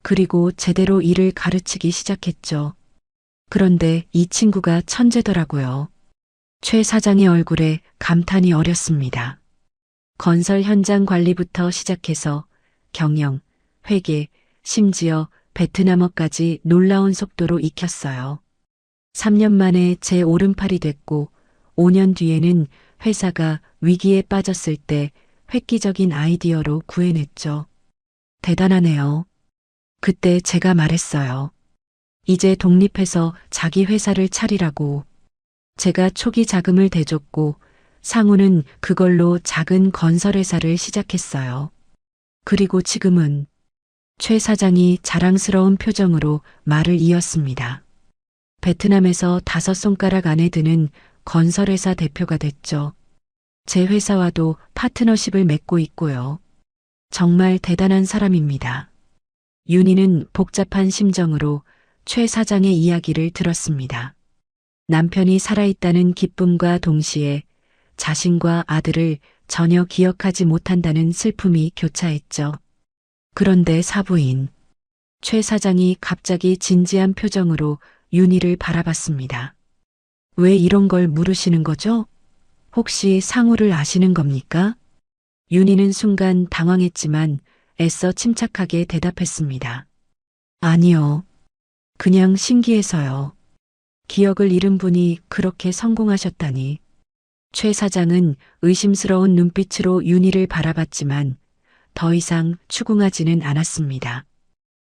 그리고 제대로 일을 가르치기 시작했죠. 그런데 이 친구가 천재더라고요. 최 사장의 얼굴에 감탄이 어렸습니다. 건설 현장 관리부터 시작해서 경영, 회계, 심지어 베트남어까지 놀라운 속도로 익혔어요. 3년 만에 제 오른팔이 됐고 5년 뒤에는 회사가 위기에 빠졌을 때 획기적인 아이디어로 구해냈죠. 대단하네요. 그때 제가 말했어요. 이제 독립해서 자기 회사를 차리라고. 제가 초기 자금을 대줬고 상우는 그걸로 작은 건설회사를 시작했어요. 그리고 지금은 최 사장이 자랑스러운 표정으로 말을 이었습니다. 베트남에서 5손가락 안에 드는 건설회사 대표가 됐죠. 제 회사와도 파트너십을 맺고 있고요. 정말 대단한 사람입니다. 윤희는 복잡한 심정으로 최 사장의 이야기를 들었습니다. 남편이 살아있다는 기쁨과 동시에 자신과 아들을 전혀 기억하지 못한다는 슬픔이 교차했죠. 그런데 사부인 최 사장이 갑자기 진지한 표정으로 윤희를 바라봤습니다. 왜 이런 걸 물으시는 거죠? 혹시 상우를 아시는 겁니까? 윤희는 순간 당황했지만 애써 침착하게 대답했습니다. 아니요. 그냥 신기해서요. 기억을 잃은 분이 그렇게 성공하셨다니. 최 사장은 의심스러운 눈빛으로 윤희를 바라봤지만 더 이상 추궁하지는 않았습니다.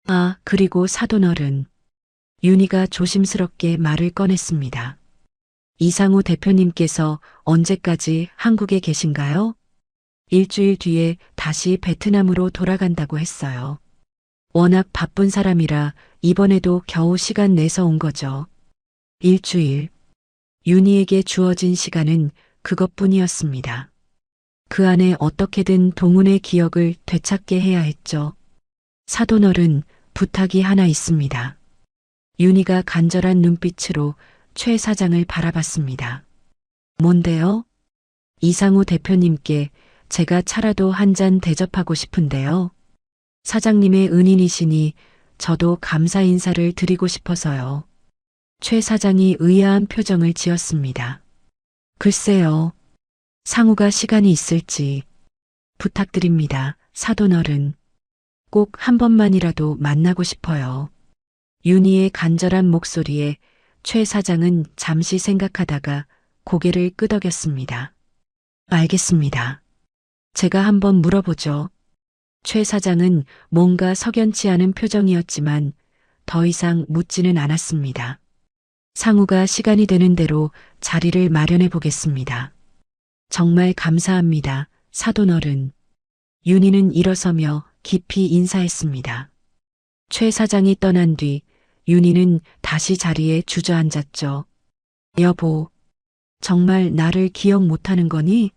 아, 그리고 사돈어른. 윤희가 조심스럽게 말을 꺼냈습니다. 이상우 대표님께서 언제까지 한국에 계신가요? 일주일 뒤에 다시 베트남으로 돌아간다고 했어요. 워낙 바쁜 사람이라 이번에도 겨우 시간 내서 온 거죠. 일주일. 윤희에게 주어진 시간은 그것뿐이었습니다. 그 안에 어떻게든 동훈의 기억을 되찾게 해야 했죠. 사돈어른, 부탁이 하나 있습니다. 윤희가 간절한 눈빛으로 최 사장을 바라봤습니다. 뭔데요? 이상우 대표님께 제가 차라도 한 잔 대접하고 싶은데요. 사장님의 은인이시니 저도 감사 인사를 드리고 싶어서요. 최 사장이 의아한 표정을 지었습니다. 글쎄요. 상우가 시간이 있을지 부탁드립니다. 사돈어른. 꼭 한 번만이라도 만나고 싶어요. 윤희의 간절한 목소리에 최 사장은 잠시 생각하다가 고개를 끄덕였습니다. 알겠습니다. 제가 한번 물어보죠. 최 사장은 뭔가 석연치 않은 표정이었지만 더 이상 묻지는 않았습니다. 상우가 시간이 되는 대로 자리를 마련해 보겠습니다. 정말 감사합니다. 사돈어른. 윤희는 일어서며 깊이 인사했습니다. 최 사장이 떠난 뒤 윤희는 다시 자리에 주저앉았죠. 여보, 정말 나를 기억 못하는 거니?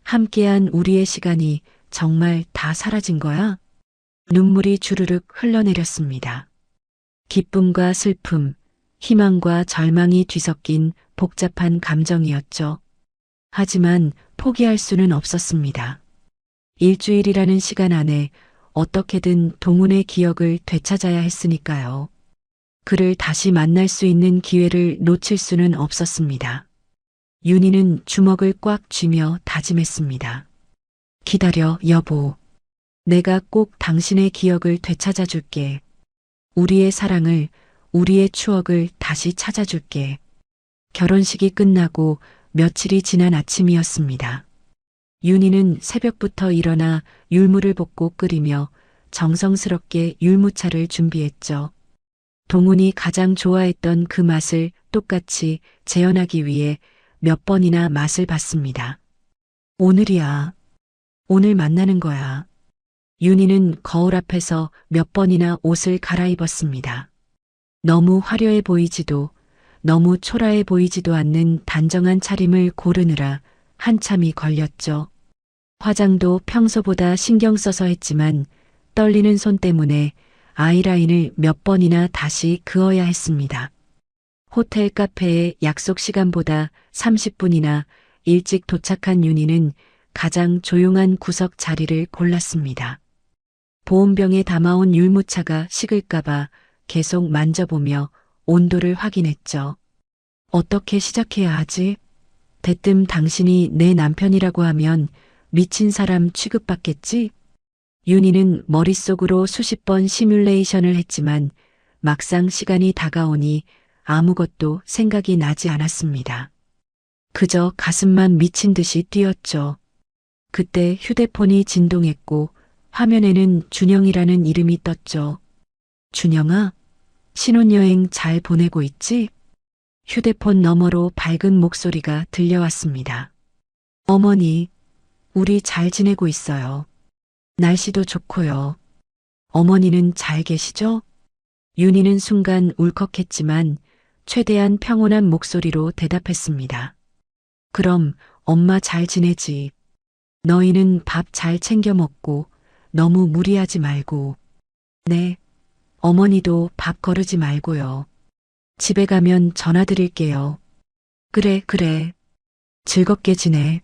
함께한 우리의 시간이 정말 다 사라진 거야? 눈물이 주르륵 흘러내렸습니다. 기쁨과 슬픔, 희망과 절망이 뒤섞인 복잡한 감정이었죠. 하지만 포기할 수는 없었습니다. 일주일이라는 시간 안에 어떻게든 동훈의 기억을 되찾아야 했으니까요. 그를 다시 만날 수 있는 기회를 놓칠 수는 없었습니다. 윤희는 주먹을 꽉 쥐며 다짐했습니다. 기다려, 여보. 내가 꼭 당신의 기억을 되찾아 줄게. 우리의 사랑을, 우리의 추억을 다시 찾아줄게. 결혼식이 끝나고 며칠이 지난 아침이었습니다. 윤희는 새벽부터 일어나 율무를 볶고 끓이며 정성스럽게 율무차를 준비했죠. 동훈이 가장 좋아했던 그 맛을 똑같이 재현하기 위해 몇 번이나 맛을 봤습니다. 오늘이야. 오늘 만나는 거야. 윤희는 거울 앞에서 몇 번이나 옷을 갈아입었습니다. 너무 화려해 보이지도 너무 초라해 보이지도 않는 단정한 차림을 고르느라 한참이 걸렸죠. 화장도 평소보다 신경 써서 했지만 떨리는 손 때문에 아이라인을 몇 번이나 다시 그어야 했습니다. 호텔 카페의 약속 시간보다 30분이나 일찍 도착한 윤희는 가장 조용한 구석 자리를 골랐습니다. 보온병에 담아온 율무차가 식을까봐 계속 만져보며 온도를 확인했죠. 어떻게 시작해야 하지? 대뜸 당신이 내 남편이라고 하면 미친 사람 취급받겠지? 윤희는 머릿속으로 수십 번 시뮬레이션을 했지만 막상 시간이 다가오니 아무것도 생각이 나지 않았습니다. 그저 가슴만 미친 듯이 뛰었죠. 그때 휴대폰이 진동했고 화면에는 준영이라는 이름이 떴죠. 준영아, 신혼여행 잘 보내고 있지? 휴대폰 너머로 밝은 목소리가 들려왔습니다. 어머니, 우리 잘 지내고 있어요. 날씨도 좋고요. 어머니는 잘 계시죠? 윤희는 순간 울컥했지만 최대한 평온한 목소리로 대답했습니다. 그럼 엄마 잘 지내지. 너희는 밥 잘 챙겨 먹고 너무 무리하지 말고. 네. 어머니도 밥 거르지 말고요. 집에 가면 전화 드릴게요. 그래, 그래. 즐겁게 지내.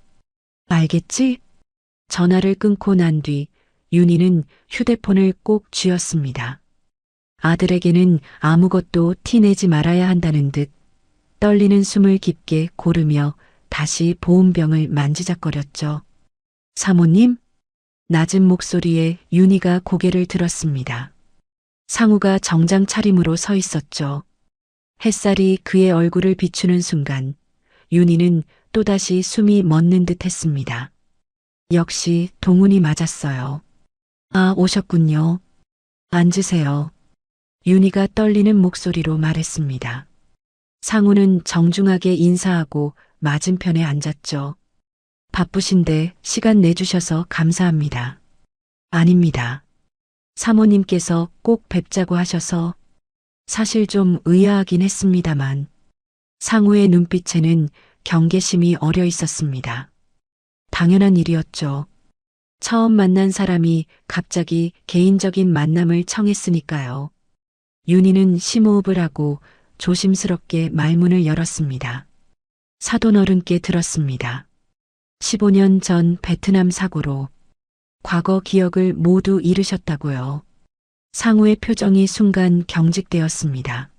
알겠지? 전화를 끊고 난 뒤 윤희는 휴대폰을 꼭 쥐었습니다. 아들에게는 아무것도 티내지 말아야 한다는 듯 떨리는 숨을 깊게 고르며 다시 보온병을 만지작거렸죠. 사모님? 낮은 목소리에 윤희가 고개를 들었습니다. 상우가 정장 차림으로 서 있었죠. 햇살이 그의 얼굴을 비추는 순간 윤희는 또다시 숨이 멎는 듯 했습니다. 역시 동훈이 맞았어요. 아, 오셨군요. 앉으세요. 윤희가 떨리는 목소리로 말했습니다. 상우는 정중하게 인사하고 맞은편에 앉았죠. 바쁘신데 시간 내주셔서 감사합니다. 아닙니다. 사모님께서 꼭 뵙자고 하셔서 사실 좀 의아하긴 했습니다만 상우의 눈빛에는 경계심이 어려 있었습니다. 당연한 일이었죠. 처음 만난 사람이 갑자기 개인적인 만남을 청했으니까요. 윤희는 심호흡을 하고 조심스럽게 말문을 열었습니다. 사돈 어른께 들었습니다. 15년 전 베트남 사고로 과거 기억을 모두 잃으셨다고요. 상우의 표정이 순간 경직되었습니다.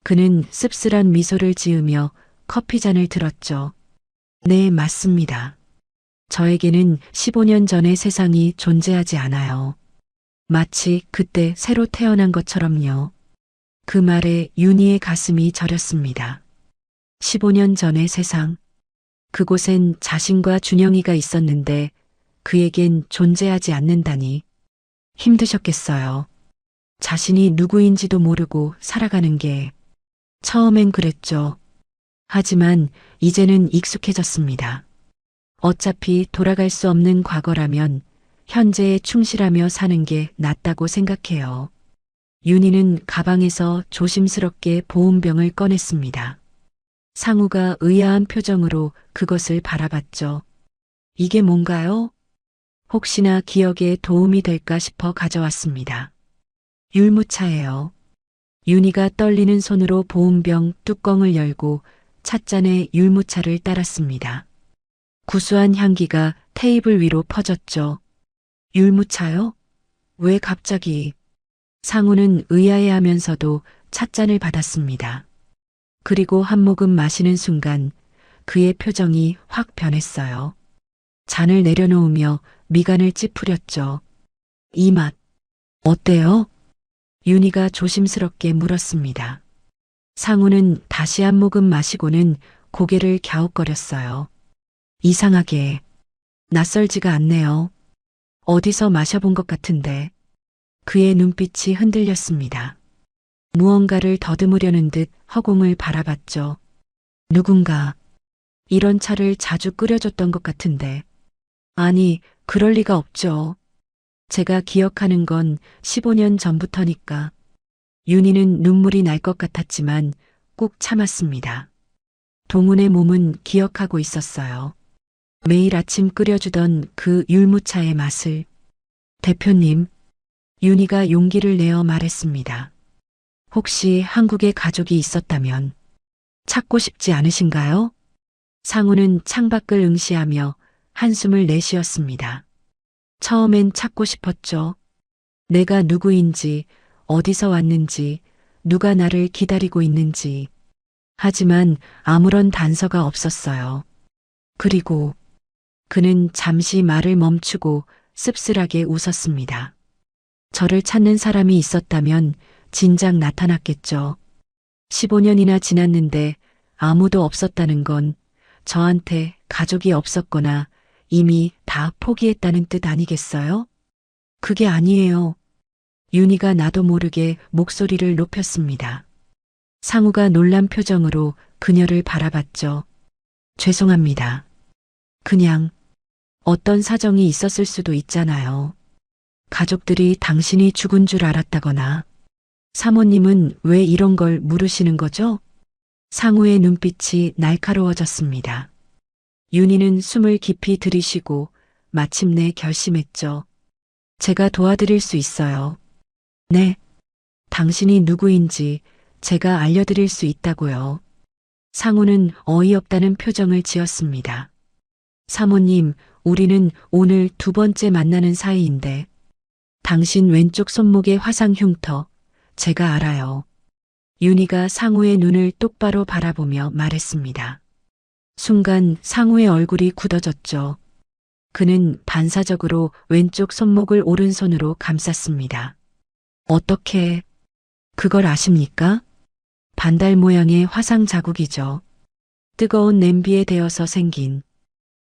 그는 씁쓸한 미소를 지으며 커피잔을 들었죠. 네, 맞습니다. 저에게는 15년 전의 세상이 존재하지 않아요. 마치 그때 새로 태어난 것처럼요. 그 말에 윤희의 가슴이 저렸습니다. 15년 전의 세상. 그곳엔 자신과 준영이가 있었는데 그에겐 존재하지 않는다니. 힘드셨겠어요. 자신이 누구인지도 모르고 살아가는 게. 처음엔 그랬죠. 하지만 이제는 익숙해졌습니다. 어차피 돌아갈 수 없는 과거라면 현재에 충실하며 사는 게 낫다고 생각해요. 윤희는 가방에서 조심스럽게 보온병을 꺼냈습니다. 상우가 의아한 표정으로 그것을 바라봤죠. 이게 뭔가요? 혹시나 기억에 도움이 될까 싶어 가져왔습니다. 율무차예요. 윤희가 떨리는 손으로 보온병 뚜껑을 열고 찻잔에 율무차를 따랐습니다. 구수한 향기가 테이블 위로 퍼졌죠. 율무차요? 왜 갑자기? 상우는 의아해하면서도 찻잔을 받았습니다. 그리고 한 모금 마시는 순간 그의 표정이 확 변했어요. 잔을 내려놓으며 미간을 찌푸렸죠. 이 맛, 어때요? 윤희가 조심스럽게 물었습니다. 상우는 다시 한 모금 마시고는 고개를 갸웃거렸어요. 이상하게 낯설지가 않네요. 어디서 마셔본 것 같은데. 그의 눈빛이 흔들렸습니다. 무언가를 더듬으려는 듯 허공을 바라봤죠. 누군가 이런 차를 자주 끓여줬던 것 같은데. 아니, 그럴 리가 없죠. 제가 기억하는 건 15년 전부터니까. 윤희는 눈물이 날 것 같았지만 꾹 참았습니다. 동훈의 몸은 기억하고 있었어요. 매일 아침 끓여주던 그 율무차의 맛을. 대표님, 윤희가 용기를 내어 말했습니다. 혹시 한국에 가족이 있었다면 찾고 싶지 않으신가요? 상우는 창밖을 응시하며 한숨을 내쉬었습니다. 처음엔 찾고 싶었죠. 내가 누구인지, 어디서 왔는지, 누가 나를 기다리고 있는지. 하지만 아무런 단서가 없었어요. 그리고 그는 잠시 말을 멈추고 씁쓸하게 웃었습니다. 저를 찾는 사람이 있었다면 진작 나타났겠죠. 15년이나 지났는데 아무도 없었다는 건 저한테 가족이 없었거나 이미 다 포기했다는 뜻 아니겠어요? 그게 아니에요. 윤희가 나도 모르게 목소리를 높였습니다. 상우가 놀란 표정으로 그녀를 바라봤죠. 죄송합니다. 그냥 어떤 사정이 있었을 수도 있잖아요. 가족들이 당신이 죽은 줄 알았다거나. 사모님은 왜 이런 걸 물으시는 거죠? 상우의 눈빛이 날카로워졌습니다. 윤희는 숨을 깊이 들이쉬고 마침내 결심했죠. 제가 도와드릴 수 있어요. 네. 당신이 누구인지 제가 알려드릴 수 있다고요. 상우는 어이없다는 표정을 지었습니다. 사모님, 우리는 오늘 두 번째 만나는 사이인데 당신 왼쪽 손목의 화상 흉터 제가 알아요. 윤희가 상우의 눈을 똑바로 바라보며 말했습니다. 순간 상우의 얼굴이 굳어졌죠. 그는 반사적으로 왼쪽 손목을 오른손으로 감쌌습니다. 어떻게 그걸 아십니까? 반달 모양의 화상 자국이죠. 뜨거운 냄비에 데어서 생긴.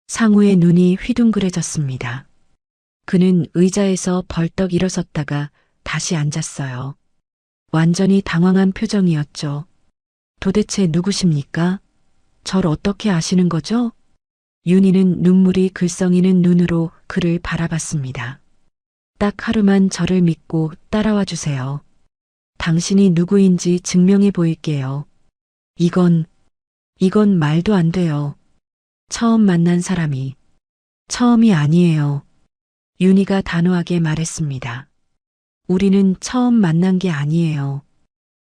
상우의 눈이 휘둥그레졌습니다. 그는 의자에서 벌떡 일어섰다가 다시 앉았어요. 완전히 당황한 표정이었죠. 도대체 누구십니까? 절 어떻게 아시는 거죠? 윤희는 눈물이 글썽이는 눈으로 그를 바라봤습니다. 딱 하루만 저를 믿고 따라와 주세요. 당신이 누구인지 증명해 보일게요. 이건 말도 안 돼요. 처음 만난 사람이. 처음이 아니에요. 윤희가 단호하게 말했습니다. 우리는 처음 만난 게 아니에요.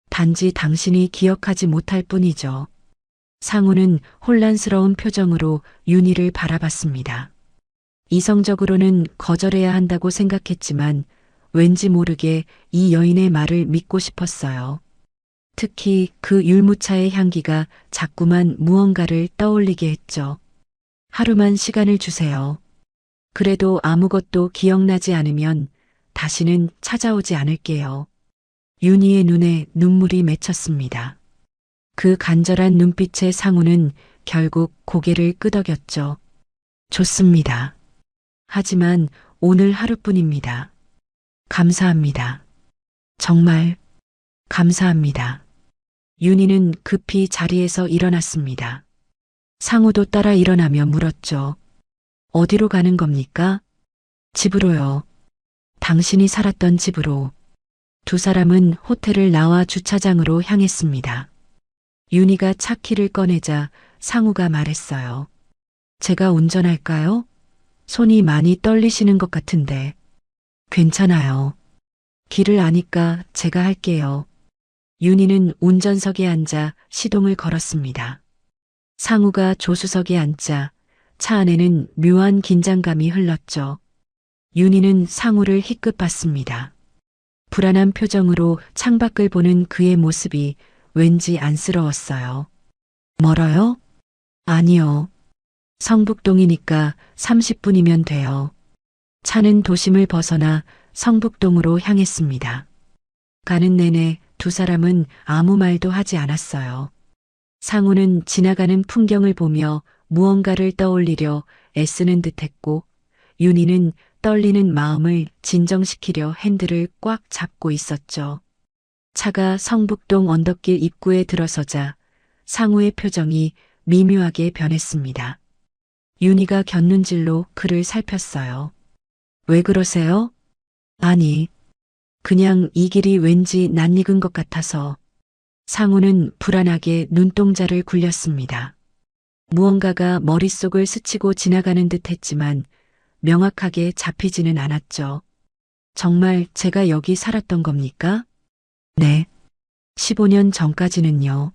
단지 당신이 기억하지 못할 뿐이죠. 상우는 혼란스러운 표정으로 윤희를 바라봤습니다. 이성적으로는 거절해야 한다고 생각했지만 왠지 모르게 이 여인의 말을 믿고 싶었어요. 특히 그 율무차의 향기가 자꾸만 무언가를 떠올리게 했죠. 하루만 시간을 주세요. 그래도 아무것도 기억나지 않으면 다시는 찾아오지 않을게요. 윤희의 눈에 눈물이 맺혔습니다. 그 간절한 눈빛의 상우는 결국 고개를 끄덕였죠. 좋습니다. 하지만 오늘 하루뿐입니다. 감사합니다. 정말 감사합니다. 윤희는 급히 자리에서 일어났습니다. 상우도 따라 일어나며 물었죠. 어디로 가는 겁니까? 집으로요. 당신이 살았던 집으로. 두 사람은 호텔을 나와 주차장으로 향했습니다. 윤희가 차키를 꺼내자 상우가 말했어요. 제가 운전할까요? 손이 많이 떨리시는 것 같은데. 괜찮아요. 길을 아니까 제가 할게요. 윤희는 운전석에 앉아 시동을 걸었습니다. 상우가 조수석에 앉자 차 안에는 묘한 긴장감이 흘렀죠. 윤희는 상우를 희끗 봤습니다. 불안한 표정으로 창밖을 보는 그의 모습이 왠지 안쓰러웠어요. 멀어요? 아니요. 성북동이니까 30분이면 돼요. 차는 도심을 벗어나 성북동으로 향했습니다. 가는 내내 두 사람은 아무 말도 하지 않았어요. 상우는 지나가는 풍경을 보며 무언가를 떠올리려 애쓰는 듯했고 윤희는 떨리는 마음을 진정시키려 핸들을 꽉 잡고 있었죠. 차가 성북동 언덕길 입구에 들어서자 상우의 표정이 미묘하게 변했습니다. 윤희가 곁눈질로 그를 살폈어요. 왜 그러세요? 아니, 그냥 이 길이 왠지 낯익은 것 같아서. 상우는 불안하게 눈동자를 굴렸습니다. 무언가가 머릿속을 스치고 지나가는 듯 했지만 명확하게 잡히지는 않았죠. 정말 제가 여기 살았던 겁니까? 네. 15년 전까지는요.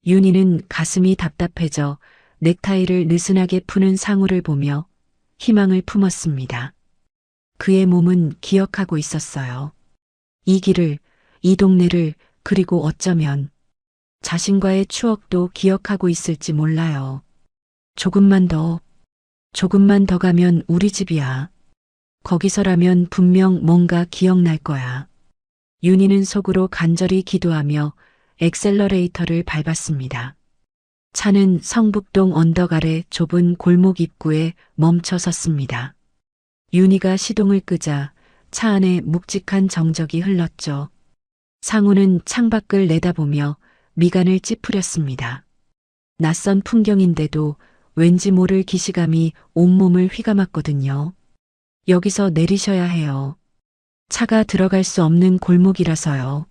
윤희는 가슴이 답답해져 넥타이를 느슨하게 푸는 상우를 보며 희망을 품었습니다. 그의 몸은 기억하고 있었어요. 이 길을, 이 동네를, 그리고 어쩌면 자신과의 추억도 기억하고 있을지 몰라요. 조금만 더 가면 우리 집이야. 거기서라면 분명 뭔가 기억날 거야. 윤희는 속으로 간절히 기도하며 엑셀러레이터를 밟았습니다. 차는 성북동 언덕 아래 좁은 골목 입구에 멈춰 섰습니다. 윤희가 시동을 끄자 차 안에 묵직한 정적이 흘렀죠. 상우는 창밖을 내다보며 미간을 찌푸렸습니다. 낯선 풍경인데도 왠지 모를 기시감이 온몸을 휘감았거든요. 여기서 내리셔야 해요. 차가 들어갈 수 없는 골목이라서요.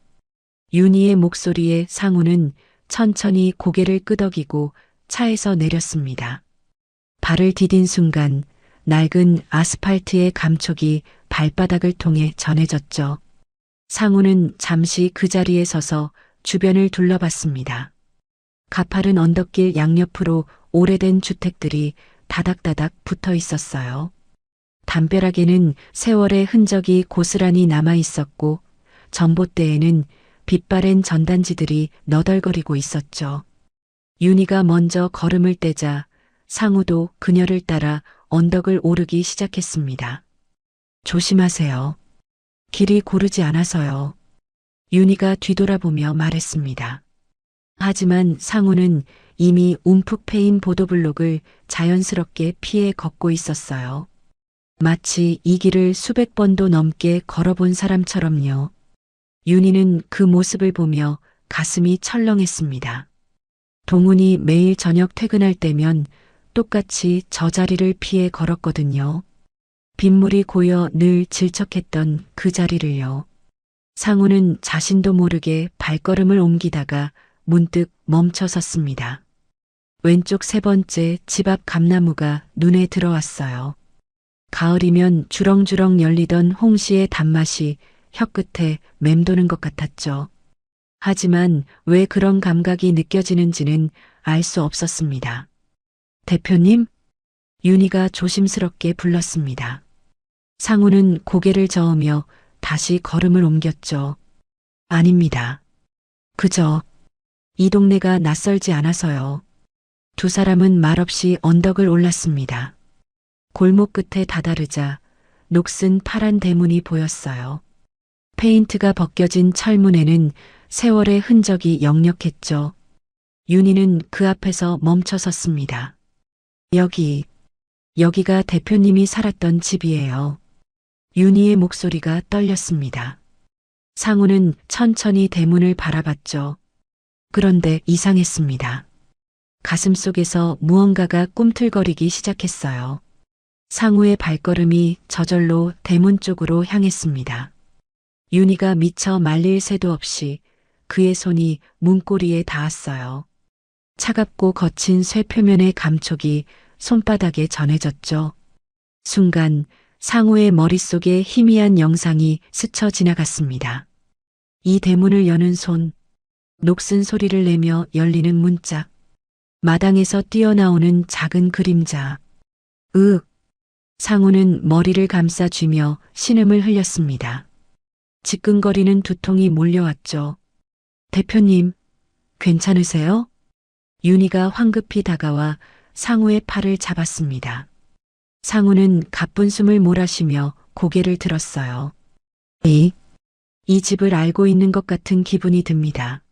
윤희의 목소리에 상우는 천천히 고개를 끄덕이고 차에서 내렸습니다. 발을 디딘 순간 낡은 아스팔트의 감촉이 발바닥을 통해 전해졌죠. 상우는 잠시 그 자리에 서서 주변을 둘러봤습니다. 가파른 언덕길 양옆으로 오래된 주택들이 다닥다닥 붙어 있었어요. 담벼락에는 세월의 흔적이 고스란히 남아 있었고 전봇대에는 빛바랜 전단지들이 너덜거리고 있었죠. 윤희가 먼저 걸음을 떼자 상우도 그녀를 따라 언덕을 오르기 시작했습니다. 조심하세요. 길이 고르지 않아서요. 윤희가 뒤돌아보며 말했습니다. 하지만 상우는 이미 움푹 패인 보도블록을 자연스럽게 피해 걷고 있었어요. 마치 이 길을 수백 번도 넘게 걸어본 사람처럼요. 윤희는 그 모습을 보며 가슴이 철렁했습니다. 동훈이 매일 저녁 퇴근할 때면 똑같이 저 자리를 피해 걸었거든요. 빗물이 고여 늘 질척했던 그 자리를요. 상우는 자신도 모르게 발걸음을 옮기다가 문득 멈춰 섰습니다. 왼쪽 세 번째 집 앞 감나무가 눈에 들어왔어요. 가을이면 주렁주렁 열리던 홍시의 단맛이 혀끝에 맴도는 것 같았죠. 하지만 왜 그런 감각이 느껴지는지는 알 수 없었습니다. 대표님? 윤희가 조심스럽게 불렀습니다. 상우는 고개를 저으며 다시 걸음을 옮겼죠. 아닙니다. 그저 이 동네가 낯설지 않아서요. 두 사람은 말없이 언덕을 올랐습니다. 골목 끝에 다다르자 녹슨 파란 대문이 보였어요. 페인트가 벗겨진 철문에는 세월의 흔적이 역력했죠. 윤희는 그 앞에서 멈춰 섰습니다. 여기가 대표님이 살았던 집이에요. 윤희의 목소리가 떨렸습니다. 상우는 천천히 대문을 바라봤죠. 그런데 이상했습니다. 가슴속에서 무언가가 꿈틀거리기 시작했어요. 상우의 발걸음이 저절로 대문 쪽으로 향했습니다. 윤희가 미처 말릴 새도 없이 그의 손이 문고리에 닿았어요. 차갑고 거친 쇠 표면의 감촉이 손바닥에 전해졌죠. 순간 상우의 머릿속에 희미한 영상이 스쳐 지나갔습니다. 이 대문을 여는 손, 녹슨 소리를 내며 열리는 문짝, 마당에서 뛰어나오는 작은 그림자. 상우는 머리를 감싸 쥐며 신음을 흘렸습니다. 지끈거리는 두통이 몰려왔죠. 대표님, 괜찮으세요? 윤희가 황급히 다가와 상우의 팔을 잡았습니다. 상우는 가쁜 숨을 몰아쉬며 고개를 들었어요. 이 집을 알고 있는 것 같은 기분이 듭니다.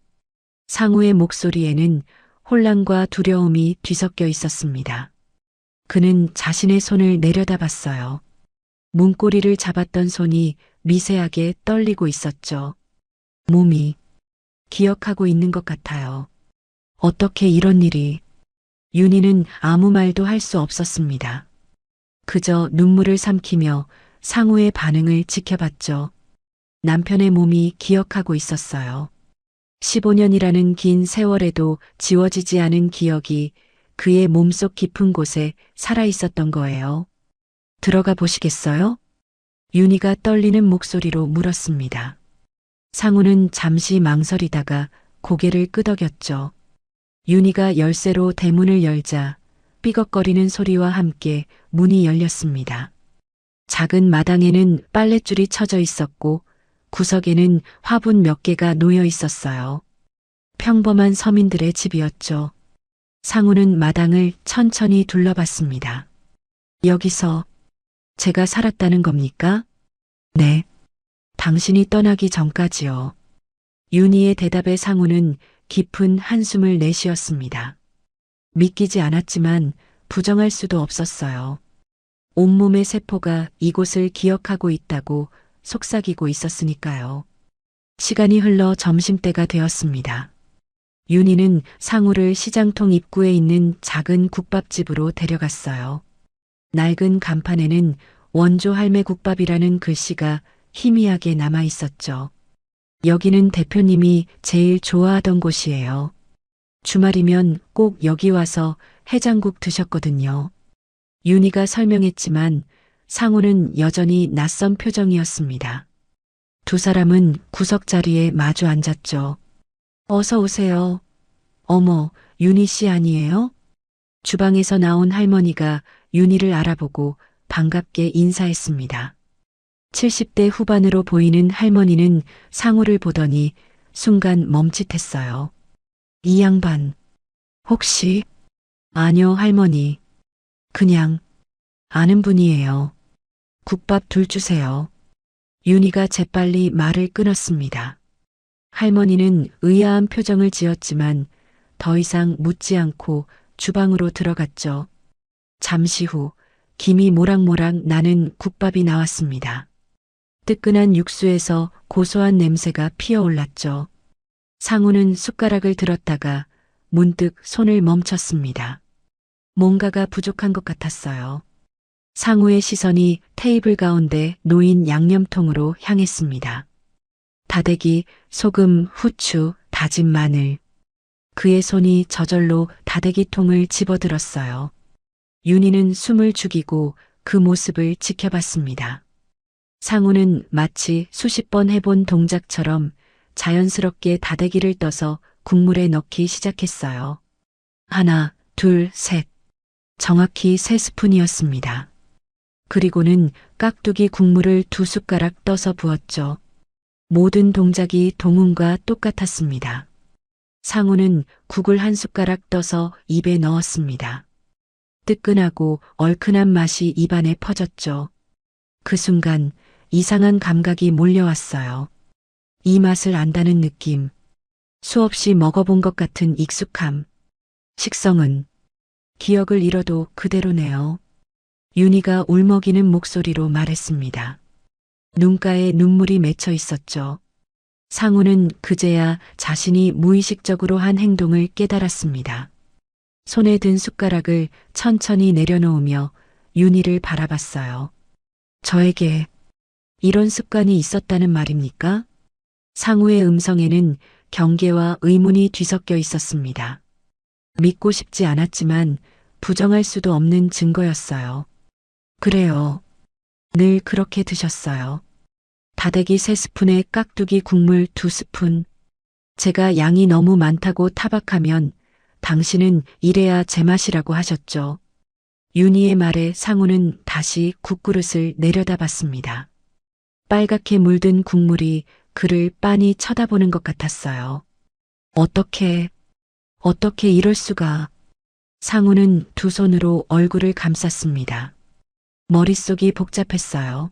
상우의 목소리에는 혼란과 두려움이 뒤섞여 있었습니다. 그는 자신의 손을 내려다봤어요. 문고리를 잡았던 손이 미세하게 떨리고 있었죠. 몸이 기억하고 있는 것 같아요. 어떻게 이런 일이. 윤희는 아무 말도 할 수 없었습니다. 그저 눈물을 삼키며 상우의 반응을 지켜봤죠. 남편의 몸이 기억하고 있었어요. 15년이라는 긴 세월에도 지워지지 않은 기억이 그의 몸속 깊은 곳에 살아있었던 거예요. 들어가 보시겠어요? 윤희가 떨리는 목소리로 물었습니다. 상우는 잠시 망설이다가 고개를 끄덕였죠. 윤희가 열쇠로 대문을 열자 삐걱거리는 소리와 함께 문이 열렸습니다. 작은 마당에는 빨랫줄이 쳐져 있었고 구석에는 화분 몇 개가 놓여 있었어요. 평범한 서민들의 집이었죠. 상우는 마당을 천천히 둘러봤습니다. 여기서 제가 살았다는 겁니까? 네. 당신이 떠나기 전까지요. 윤희의 대답에 상우는 깊은 한숨을 내쉬었습니다. 믿기지 않았지만 부정할 수도 없었어요. 온몸의 세포가 이곳을 기억하고 있다고 속삭이고 있었으니까요. 시간이 흘러 점심때가 되었습니다. 윤희는 상우를 시장통 입구에 있는 작은 국밥집으로 데려갔어요. 낡은 간판에는 원조 할매 국밥이라는 글씨가 희미하게 남아 있었죠. 여기는 대표님이 제일 좋아하던 곳이에요. 주말이면 꼭 여기 와서 해장국 드셨거든요. 윤희가 설명했지만 상우는 여전히 낯선 표정이었습니다. 두 사람은 구석 자리에 마주 앉았죠. 어서 오세요. 어머, 윤희 씨 아니에요? 주방에서 나온 할머니가 윤희를 알아보고 반갑게 인사했습니다. 70대 후반으로 보이는 할머니는 상우를 보더니 순간 멈칫했어요. 이 양반, 혹시? 아니요, 할머니. 그냥 아는 분이에요. 국밥 둘 주세요. 윤희가 재빨리 말을 끊었습니다. 할머니는 의아한 표정을 지었지만 더 이상 묻지 않고 주방으로 들어갔죠. 잠시 후 김이 모락모락 나는 국밥이 나왔습니다. 뜨끈한 육수에서 고소한 냄새가 피어올랐죠. 상우는 숟가락을 들었다가 문득 손을 멈췄습니다. 뭔가가 부족한 것 같았어요. 상우의 시선이 테이블 가운데 놓인 양념통으로 향했습니다. 다대기, 소금, 후추, 다진 마늘. 그의 손이 저절로 다대기통을 집어들었어요. 윤희는 숨을 죽이고 그 모습을 지켜봤습니다. 상우는 마치 수십 번 해본 동작처럼 자연스럽게 다대기를 떠서 국물에 넣기 시작했어요. 하나, 둘, 셋. 정확히 3스푼이었습니다. 그리고는 깍두기 국물을 2숟가락 떠서 부었죠. 모든 동작이 동훈과 똑같았습니다. 상우는 국을 1숟가락 떠서 입에 넣었습니다. 뜨끈하고 얼큰한 맛이 입안에 퍼졌죠. 그 순간 이상한 감각이 몰려왔어요. 이 맛을 안다는 느낌. 수없이 먹어본 것 같은 익숙함. 식성은 기억을 잃어도 그대로네요. 윤희가 울먹이는 목소리로 말했습니다. 눈가에 눈물이 맺혀 있었죠. 상우는 그제야 자신이 무의식적으로 한 행동을 깨달았습니다. 손에 든 숟가락을 천천히 내려놓으며 윤희를 바라봤어요. 저에게 이런 습관이 있었다는 말입니까? 상우의 음성에는 경계와 의문이 뒤섞여 있었습니다. 믿고 싶지 않았지만 부정할 수도 없는 증거였어요. 그래요. 늘 그렇게 드셨어요. 다대기 3스푼에 깍두기 국물 2스푼. 제가 양이 너무 많다고 타박하면 당신은 이래야 제맛이라고 하셨죠. 윤희의 말에 상우는 다시 국그릇을 내려다봤습니다. 빨갛게 물든 국물이 그를 빤히 쳐다보는 것 같았어요. 어떻게 이럴 수가. 상우는 두 손으로 얼굴을 감쌌습니다. 머릿속이 복잡했어요.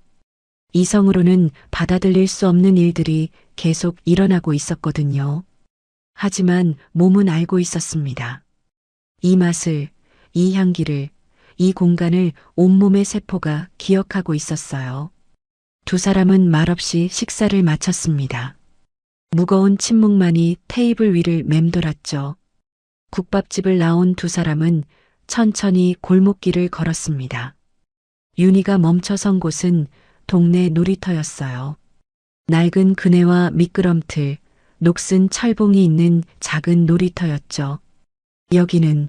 이성으로는 받아들일 수 없는 일들이 계속 일어나고 있었거든요. 하지만 몸은 알고 있었습니다. 이 맛을, 이 향기를, 이 공간을 온몸의 세포가 기억하고 있었어요. 두 사람은 말없이 식사를 마쳤습니다. 무거운 침묵만이 테이블 위를 맴돌았죠. 국밥집을 나온 두 사람은 천천히 골목길을 걸었습니다. 윤희가 멈춰선 곳은 동네 놀이터였어요. 낡은 그네와 미끄럼틀, 녹슨 철봉이 있는 작은 놀이터였죠. 여기는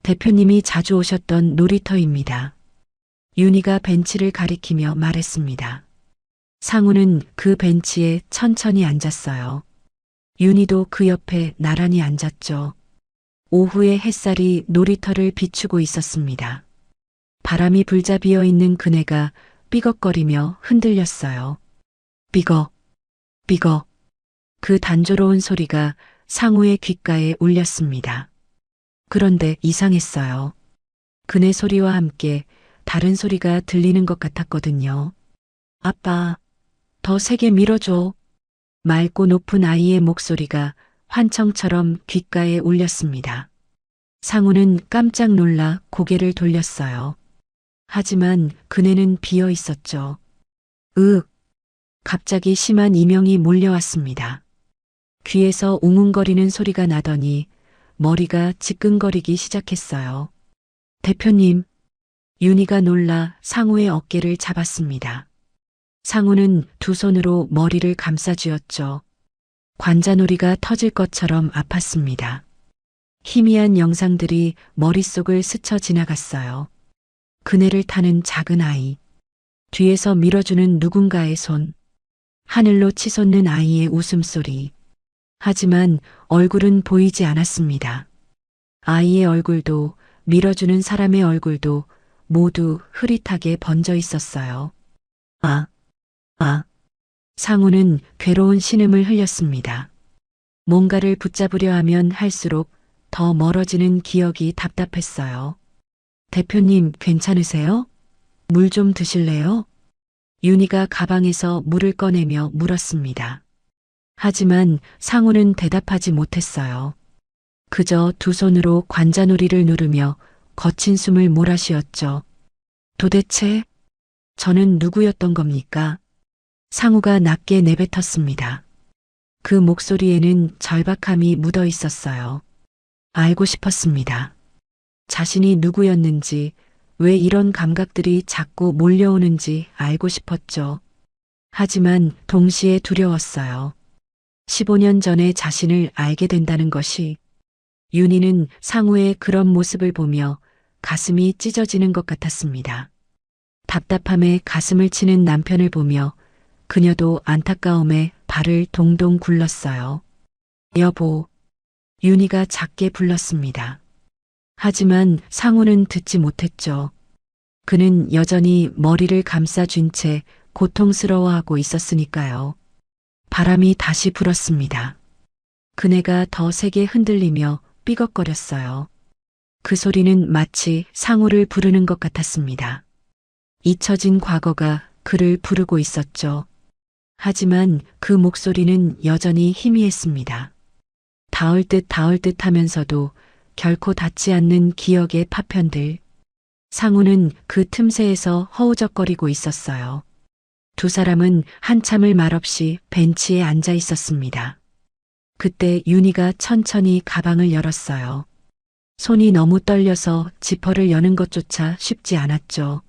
대표님이 자주 오셨던 놀이터입니다. 윤희가 벤치를 가리키며 말했습니다. 상우는 그 벤치에 천천히 앉았어요. 윤희도 그 옆에 나란히 앉았죠. 오후의 햇살이 놀이터를 비추고 있었습니다. 바람이 불자 비어 있는 그네가 삐걱거리며 흔들렸어요. 삐걱, 삐걱. 그 단조로운 소리가 상우의 귓가에 울렸습니다. 그런데 이상했어요. 그네 소리와 함께 다른 소리가 들리는 것 같았거든요. 아빠, 더 세게 밀어줘. 맑고 높은 아이의 목소리가 환청처럼 귓가에 울렸습니다. 상우는 깜짝 놀라 고개를 돌렸어요. 하지만 그네는 비어 있었죠. 갑자기 심한 이명이 몰려왔습니다. 귀에서 웅웅거리는 소리가 나더니 머리가 지끈거리기 시작했어요. 대표님, 윤희가 놀라 상우의 어깨를 잡았습니다. 상우는 두 손으로 머리를 감싸쥐었죠. 관자놀이가 터질 것처럼 아팠습니다. 희미한 영상들이 머릿속을 스쳐 지나갔어요. 그네를 타는 작은 아이, 뒤에서 밀어주는 누군가의 손, 하늘로 치솟는 아이의 웃음소리. 하지만 얼굴은 보이지 않았습니다. 아이의 얼굴도 밀어주는 사람의 얼굴도 모두 흐릿하게 번져 있었어요. 상우는 괴로운 신음을 흘렸습니다. 뭔가를 붙잡으려 하면 할수록 더 멀어지는 기억이 답답했어요. 대표님, 괜찮으세요? 물 좀 드실래요? 윤희가 가방에서 물을 꺼내며 물었습니다. 하지만 상우는 대답하지 못했어요. 그저 두 손으로 관자놀이를 누르며 거친 숨을 몰아쉬었죠. 도대체 저는 누구였던 겁니까? 상우가 낮게 내뱉었습니다. 그 목소리에는 절박함이 묻어 있었어요. 알고 싶었습니다. 자신이 누구였는지, 왜 이런 감각들이 자꾸 몰려오는지 알고 싶었죠. 하지만 동시에 두려웠어요. 15년 전에 자신을 알게 된다는 것이. 윤희는 상우의 그런 모습을 보며 가슴이 찢어지는 것 같았습니다. 답답함에 가슴을 치는 남편을 보며 그녀도 안타까움에 발을 동동 굴렀어요. 여보, 윤희가 작게 불렀습니다. 하지만 상우는 듣지 못했죠. 그는 여전히 머리를 감싸쥔 채 고통스러워하고 있었으니까요. 바람이 다시 불었습니다. 그네가 더 세게 흔들리며 삐걱거렸어요. 그 소리는 마치 상우를 부르는 것 같았습니다. 잊혀진 과거가 그를 부르고 있었죠. 하지만 그 목소리는 여전히 희미했습니다. 닿을 듯 하면서도 결코 닿지 않는 기억의 파편들. 상우는 그 틈새에서 허우적거리고 있었어요. 두 사람은 한참을 말없이 벤치에 앉아 있었습니다. 그때 윤희가 천천히 가방을 열었어요. 손이 너무 떨려서 지퍼를 여는 것조차 쉽지 않았죠.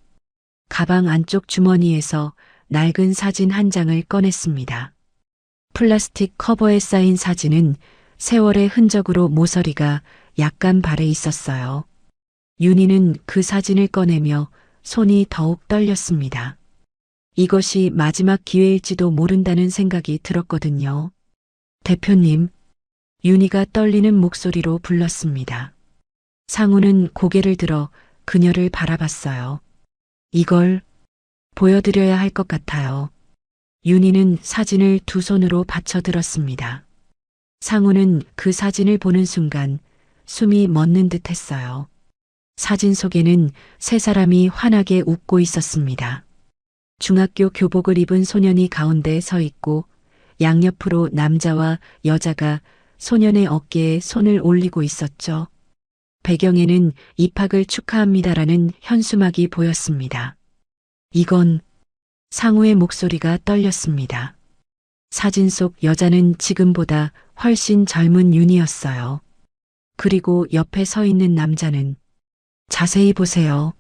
가방 안쪽 주머니에서 낡은 사진 한 장을 꺼냈습니다. 플라스틱 커버에 쌓인 사진은 세월의 흔적으로 모서리가 약간 발해 있었어요. 윤희는 그 사진을 꺼내며 손이 더욱 떨렸습니다. 이것이 마지막 기회일지도 모른다는 생각이 들었거든요. 대표님, 윤희가 떨리는 목소리로 불렀습니다. 상우는 고개를 들어 그녀를 바라봤어요. 이걸 보여드려야 할 것 같아요. 윤희는 사진을 두 손으로 받쳐들었습니다. 상우는 그 사진을 보는 순간 숨이 멎는 듯 했어요. 사진 속에는 세 사람이 환하게 웃고 있었습니다. 중학교 교복을 입은 소년이 가운데 서 있고 양옆으로 남자와 여자가 소년의 어깨에 손을 올리고 있었죠. 배경에는 입학을 축하합니다라는 현수막이 보였습니다. 이건 상우의 목소리가 떨렸습니다. 사진 속 여자는 지금보다 훨씬 젊은 윤이었어요. 그리고 옆에 서 있는 남자는 자세히 보세요.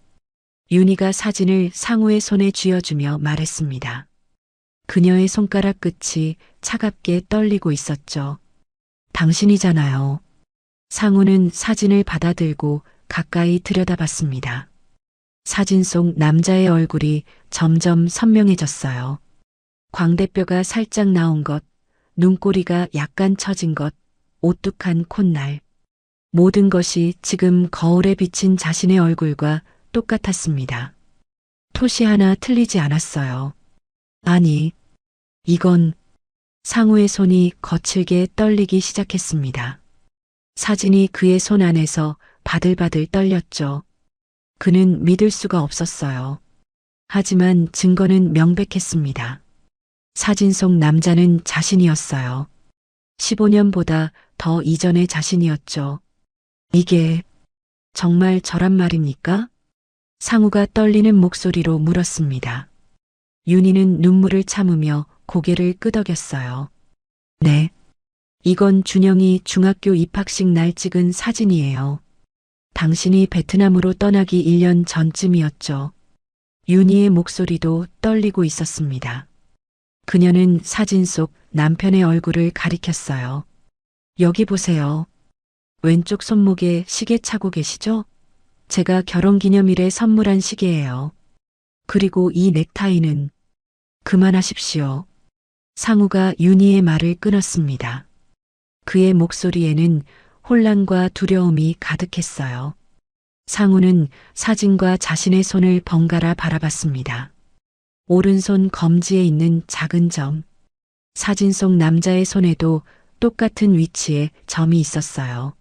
윤희가 사진을 상우의 손에 쥐어주며 말했습니다. 그녀의 손가락 끝이 차갑게 떨리고 있었죠. 당신이잖아요. 상우는 사진을 받아들고 가까이 들여다봤습니다. 사진 속 남자의 얼굴이 점점 선명해졌어요. 광대뼈가 살짝 나온 것, 눈꼬리가 약간 처진 것, 오뚝한 콧날. 모든 것이 지금 거울에 비친 자신의 얼굴과 똑같았습니다. 토시 하나 틀리지 않았어요. 아니, 이건 상우의 손이 거칠게 떨리기 시작했습니다. 사진이 그의 손 안에서 바들바들 떨렸죠. 그는 믿을 수가 없었어요. 하지만 증거는 명백했습니다. 사진 속 남자는 자신이었어요. 15년보다 더 이전의 자신이었죠. 이게 정말 저란 말입니까? 상우가 떨리는 목소리로 물었습니다. 윤희는 눈물을 참으며 고개를 끄덕였어요. 네, 이건 준영이 중학교 입학식 날 찍은 사진이에요. 당신이 베트남으로 떠나기 1년 전쯤이었죠. 윤희의 목소리도 떨리고 있었습니다. 그녀는 사진 속 남편의 얼굴을 가리켰어요. 여기 보세요. 왼쪽 손목에 시계 차고 계시죠? 제가 결혼기념일에 선물한 시계예요. 그리고 이 넥타이는 그만하십시오. 상우가 윤희의 말을 끊었습니다. 그의 목소리에는 혼란과 두려움이 가득했어요. 상우는 사진과 자신의 손을 번갈아 바라봤습니다. 오른손 검지에 있는 작은 점. 사진 속 남자의 손에도 똑같은 위치에 점이 있었어요.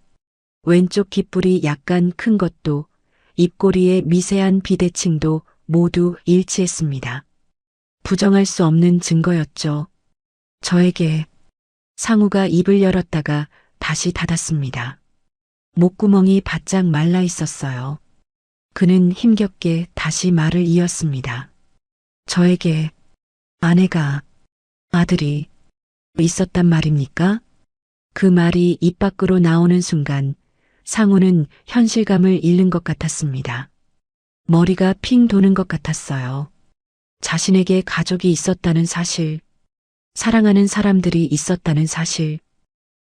왼쪽 귓불이 약간 큰 것도, 입꼬리의 미세한 비대칭도 모두 일치했습니다. 부정할 수 없는 증거였죠. 저에게. 상우가 입을 열었다가 다시 닫았습니다. 목구멍이 바짝 말라 있었어요. 그는 힘겹게 다시 말을 이었습니다. 저에게 아내가, 아들이 있었단 말입니까? 그 말이 입 밖으로 나오는 순간 상우는 현실감을 잃는 것 같았습니다. 머리가 핑 도는 것 같았어요. 자신에게 가족이 있었다는 사실, 사랑하는 사람들이 있었다는 사실,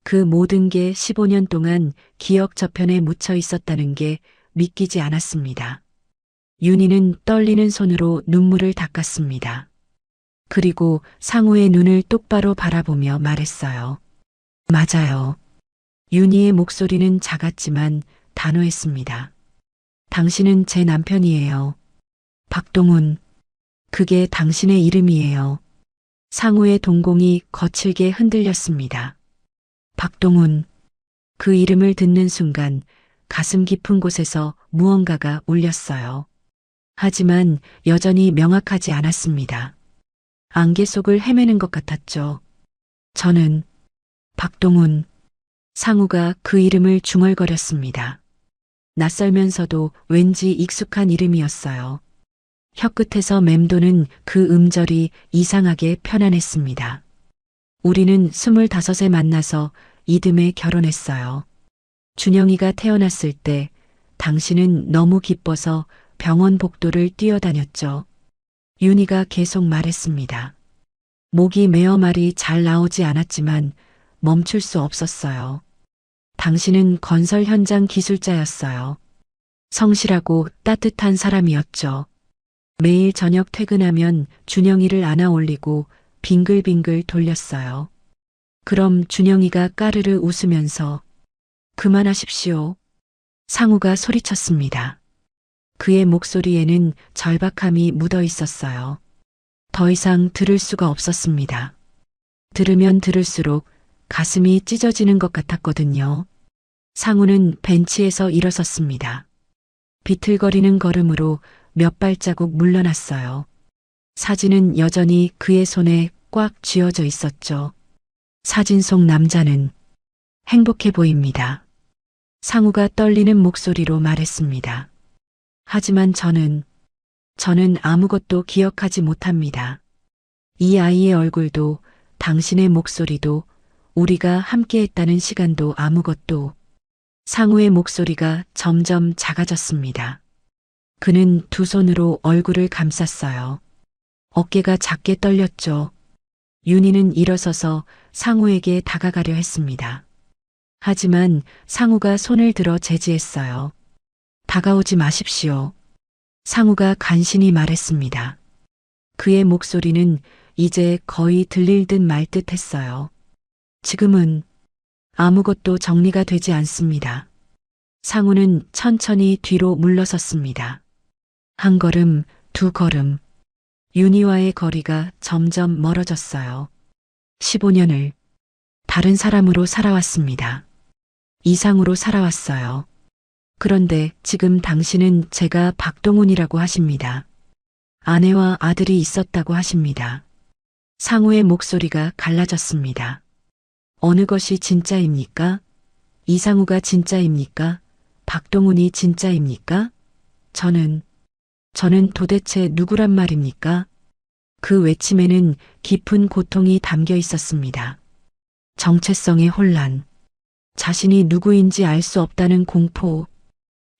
그 모든 게 15년 동안 기억 저편에 묻혀 있었다는 게 믿기지 않았습니다. 윤희는 떨리는 손으로 눈물을 닦았습니다. 그리고 상우의 눈을 똑바로 바라보며 말했어요. 맞아요. 윤희의 목소리는 작았지만 단호했습니다. 당신은 제 남편이에요. 박동훈. 그게 당신의 이름이에요. 상우의 동공이 거칠게 흔들렸습니다. 박동훈. 그 이름을 듣는 순간 가슴 깊은 곳에서 무언가가 울렸어요. 하지만 여전히 명확하지 않았습니다. 안개 속을 헤매는 것 같았죠. 저는 박동훈. 상우가 그 이름을 중얼거렸습니다. 낯설면서도 왠지 익숙한 이름이었어요. 혀끝에서 맴도는 그 음절이 이상하게 편안했습니다. 우리는 25에 만나서 이듬해 결혼했어요. 준영이가 태어났을 때 당신은 너무 기뻐서 병원 복도를 뛰어다녔죠. 윤희가 계속 말했습니다. 목이 메어 말이 잘 나오지 않았지만 멈출 수 없었어요. 당신은 건설 현장 기술자였어요. 성실하고 따뜻한 사람이었죠. 매일 저녁 퇴근하면 준영이를 안아 올리고 빙글빙글 돌렸어요. 그럼 준영이가 까르르 웃으면서 그만하십시오. 상우가 소리쳤습니다. 그의 목소리에는 절박함이 묻어 있었어요. 더 이상 들을 수가 없었습니다. 들으면 들을수록 가슴이 찢어지는 것 같았거든요. 상우는 벤치에서 일어섰습니다. 비틀거리는 걸음으로 몇 발자국 물러났어요. 사진은 여전히 그의 손에 꽉 쥐어져 있었죠. 사진 속 남자는 행복해 보입니다. 상우가 떨리는 목소리로 말했습니다. 하지만 저는 아무것도 기억하지 못합니다. 이 아이의 얼굴도 당신의 목소리도 우리가 함께했다는 시간도 아무것도. 상우의 목소리가 점점 작아졌습니다. 그는 두 손으로 얼굴을 감쌌어요. 어깨가 작게 떨렸죠. 윤희는 일어서서 상우에게 다가가려 했습니다. 하지만 상우가 손을 들어 제지했어요. 다가오지 마십시오. 상우가 간신히 말했습니다. 그의 목소리는 이제 거의 들릴 듯 말 듯 했어요. 지금은 아무것도 정리가 되지 않습니다. 상우는 천천히 뒤로 물러섰습니다. 한 걸음, 두 걸음. 윤희와의 거리가 점점 멀어졌어요. 15년을 다른 사람으로 살아왔습니다. 이상으로 살아왔어요. 그런데 지금 당신은 제가 박동훈이라고 하십니다. 아내와 아들이 있었다고 하십니다. 상우의 목소리가 갈라졌습니다. 어느 것이 진짜입니까? 이상우가 진짜입니까? 박동훈이 진짜입니까? 저는 도대체 누구란 말입니까? 그 외침에는 깊은 고통이 담겨 있었습니다. 정체성의 혼란, 자신이 누구인지 알 수 없다는 공포,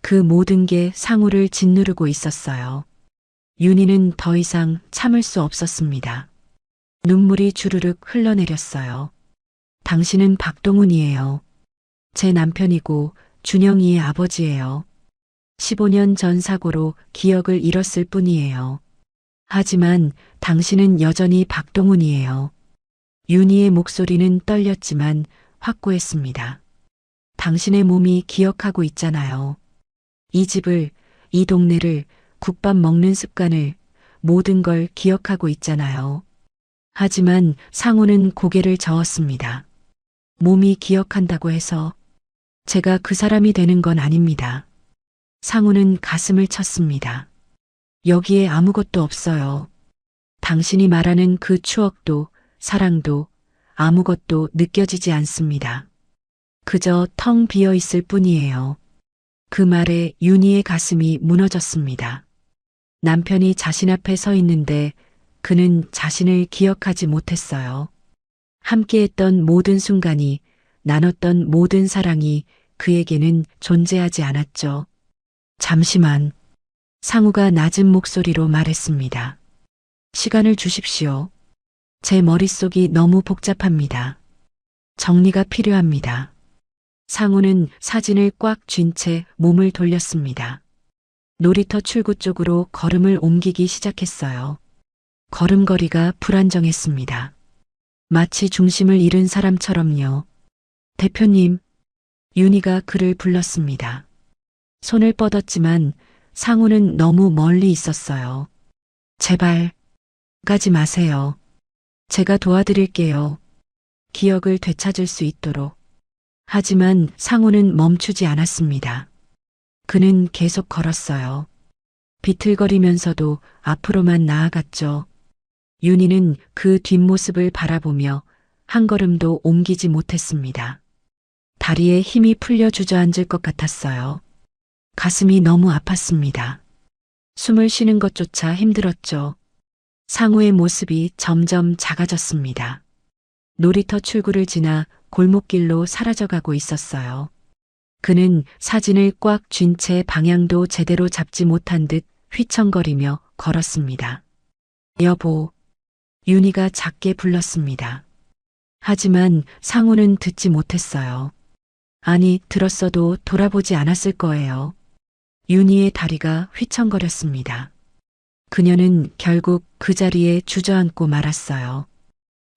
그 모든 게 상우를 짓누르고 있었어요. 윤희는 더 이상 참을 수 없었습니다. 눈물이 주르륵 흘러내렸어요. 당신은 박동훈이에요. 제 남편이고 준영이의 아버지예요. 15년 전 사고로 기억을 잃었을 뿐이에요. 하지만 당신은 여전히 박동훈이에요. 윤희의 목소리는 떨렸지만 확고했습니다. 당신의 몸이 기억하고 있잖아요. 이 집을, 이 동네를, 국밥 먹는 습관을, 모든 걸 기억하고 있잖아요. 하지만 상우는 고개를 저었습니다. 몸이 기억한다고 해서 제가 그 사람이 되는 건 아닙니다. 상우는 가슴을 쳤습니다. 여기에 아무것도 없어요. 당신이 말하는 그 추억도 사랑도 아무것도 느껴지지 않습니다. 그저 텅 비어 있을 뿐이에요. 그 말에 윤희의 가슴이 무너졌습니다. 남편이 자신 앞에 서 있는데 그는 자신을 기억하지 못했어요. 함께했던 모든 순간이, 나눴던 모든 사랑이 그에게는 존재하지 않았죠. 잠시만. 상우가 낮은 목소리로 말했습니다. 시간을 주십시오. 제 머릿속이 너무 복잡합니다. 정리가 필요합니다. 상우는 사진을 꽉 쥔 채 몸을 돌렸습니다. 놀이터 출구 쪽으로 걸음을 옮기기 시작했어요. 걸음걸이가 불안정했습니다. 마치 중심을 잃은 사람처럼요. 대표님, 윤희가 그를 불렀습니다. 손을 뻗었지만 상우는 너무 멀리 있었어요. 제발, 가지 마세요. 제가 도와드릴게요. 기억을 되찾을 수 있도록. 하지만 상우는 멈추지 않았습니다. 그는 계속 걸었어요. 비틀거리면서도 앞으로만 나아갔죠. 윤희는 그 뒷모습을 바라보며 한 걸음도 옮기지 못했습니다. 다리에 힘이 풀려 주저앉을 것 같았어요. 가슴이 너무 아팠습니다. 숨을 쉬는 것조차 힘들었죠. 상우의 모습이 점점 작아졌습니다. 놀이터 출구를 지나 골목길로 사라져가고 있었어요. 그는 사진을 꽉 쥔 채 방향도 제대로 잡지 못한 듯 휘청거리며 걸었습니다. 여보, 윤희가 작게 불렀습니다. 하지만 상우는 듣지 못했어요. 아니, 들었어도 돌아보지 않았을 거예요. 윤희의 다리가 휘청거렸습니다. 그녀는 결국 그 자리에 주저앉고 말았어요.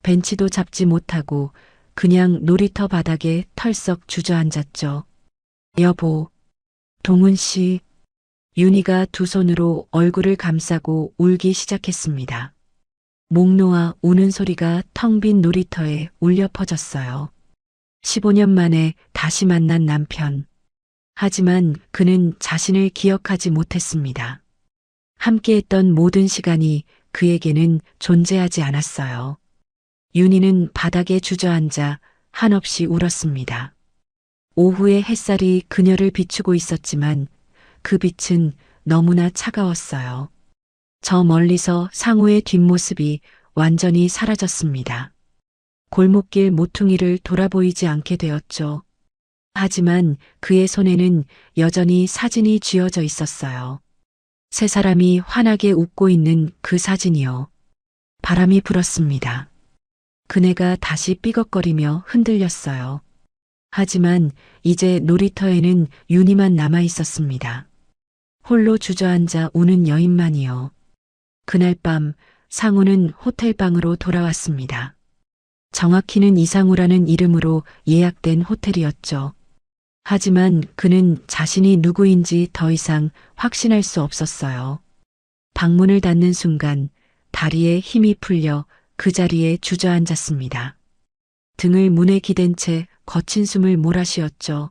벤치도 잡지 못하고 그냥 놀이터 바닥에 털썩 주저앉았죠. 여보, 동훈 씨. 윤희가 두 손으로 얼굴을 감싸고 울기 시작했습니다. 목 놓아 우는 소리가 텅 빈 놀이터에 울려 퍼졌어요. 15년 만에 다시 만난 남편. 하지만 그는 자신을 기억하지 못했습니다. 함께했던 모든 시간이 그에게는 존재하지 않았어요. 윤희는 바닥에 주저앉아 한없이 울었습니다. 오후의 햇살이 그녀를 비추고 있었지만 그 빛은 너무나 차가웠어요. 저 멀리서 상우의 뒷모습이 완전히 사라졌습니다. 골목길 모퉁이를 돌아보이지 않게 되었죠. 하지만 그의 손에는 여전히 사진이 쥐어져 있었어요. 세 사람이 환하게 웃고 있는 그 사진이요. 바람이 불었습니다. 그네가 다시 삐걱거리며 흔들렸어요. 하지만 이제 놀이터에는 윤희만 남아 있었습니다. 홀로 주저앉아 우는 여인만이요. 그날 밤 상우는 호텔방으로 돌아왔습니다. 정확히는 이상우라는 이름으로 예약된 호텔이었죠. 하지만 그는 자신이 누구인지 더 이상 확신할 수 없었어요. 방문을 닫는 순간 다리에 힘이 풀려 그 자리에 주저앉았습니다. 등을 문에 기댄 채 거친 숨을 몰아쉬었죠.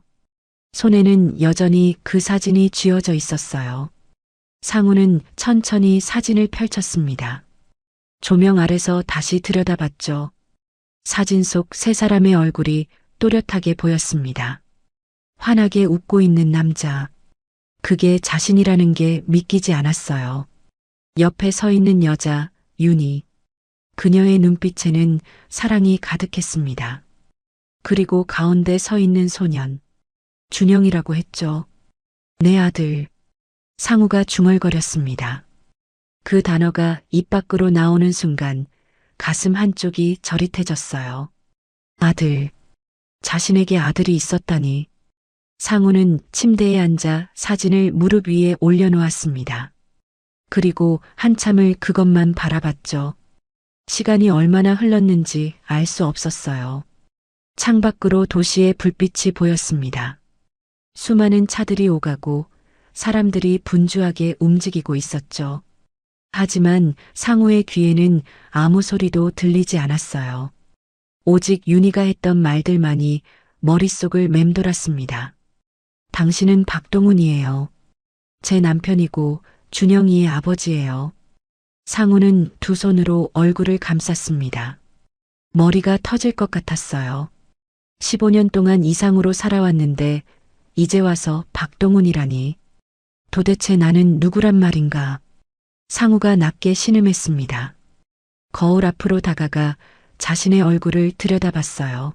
손에는 여전히 그 사진이 쥐어져 있었어요. 상우는 천천히 사진을 펼쳤습니다. 조명 아래서 다시 들여다봤죠. 사진 속 세 사람의 얼굴이 또렷하게 보였습니다. 환하게 웃고 있는 남자. 그게 자신이라는 게 믿기지 않았어요. 옆에 서 있는 여자, 윤희. 그녀의 눈빛에는 사랑이 가득했습니다. 그리고 가운데 서 있는 소년. 준영이라고 했죠. 내 아들. 상우가 중얼거렸습니다. 그 단어가 입 밖으로 나오는 순간 가슴 한쪽이 저릿해졌어요. 아들. 자신에게 아들이 있었다니. 상우는 침대에 앉아 사진을 무릎 위에 올려놓았습니다. 그리고 한참을 그것만 바라봤죠. 시간이 얼마나 흘렀는지 알 수 없었어요. 창밖으로 도시의 불빛이 보였습니다. 수많은 차들이 오가고 사람들이 분주하게 움직이고 있었죠. 하지만 상우의 귀에는 아무 소리도 들리지 않았어요. 오직 윤희가 했던 말들만이 머릿속을 맴돌았습니다. 당신은 박동훈이에요. 제 남편이고 준영이의 아버지예요. 상우는 두 손으로 얼굴을 감쌌습니다. 머리가 터질 것 같았어요. 15년 동안 이상으로 살아왔는데 이제 와서 박동훈이라니. 도대체 나는 누구란 말인가? 상우가 낮게 신음했습니다. 거울 앞으로 다가가 자신의 얼굴을 들여다봤어요.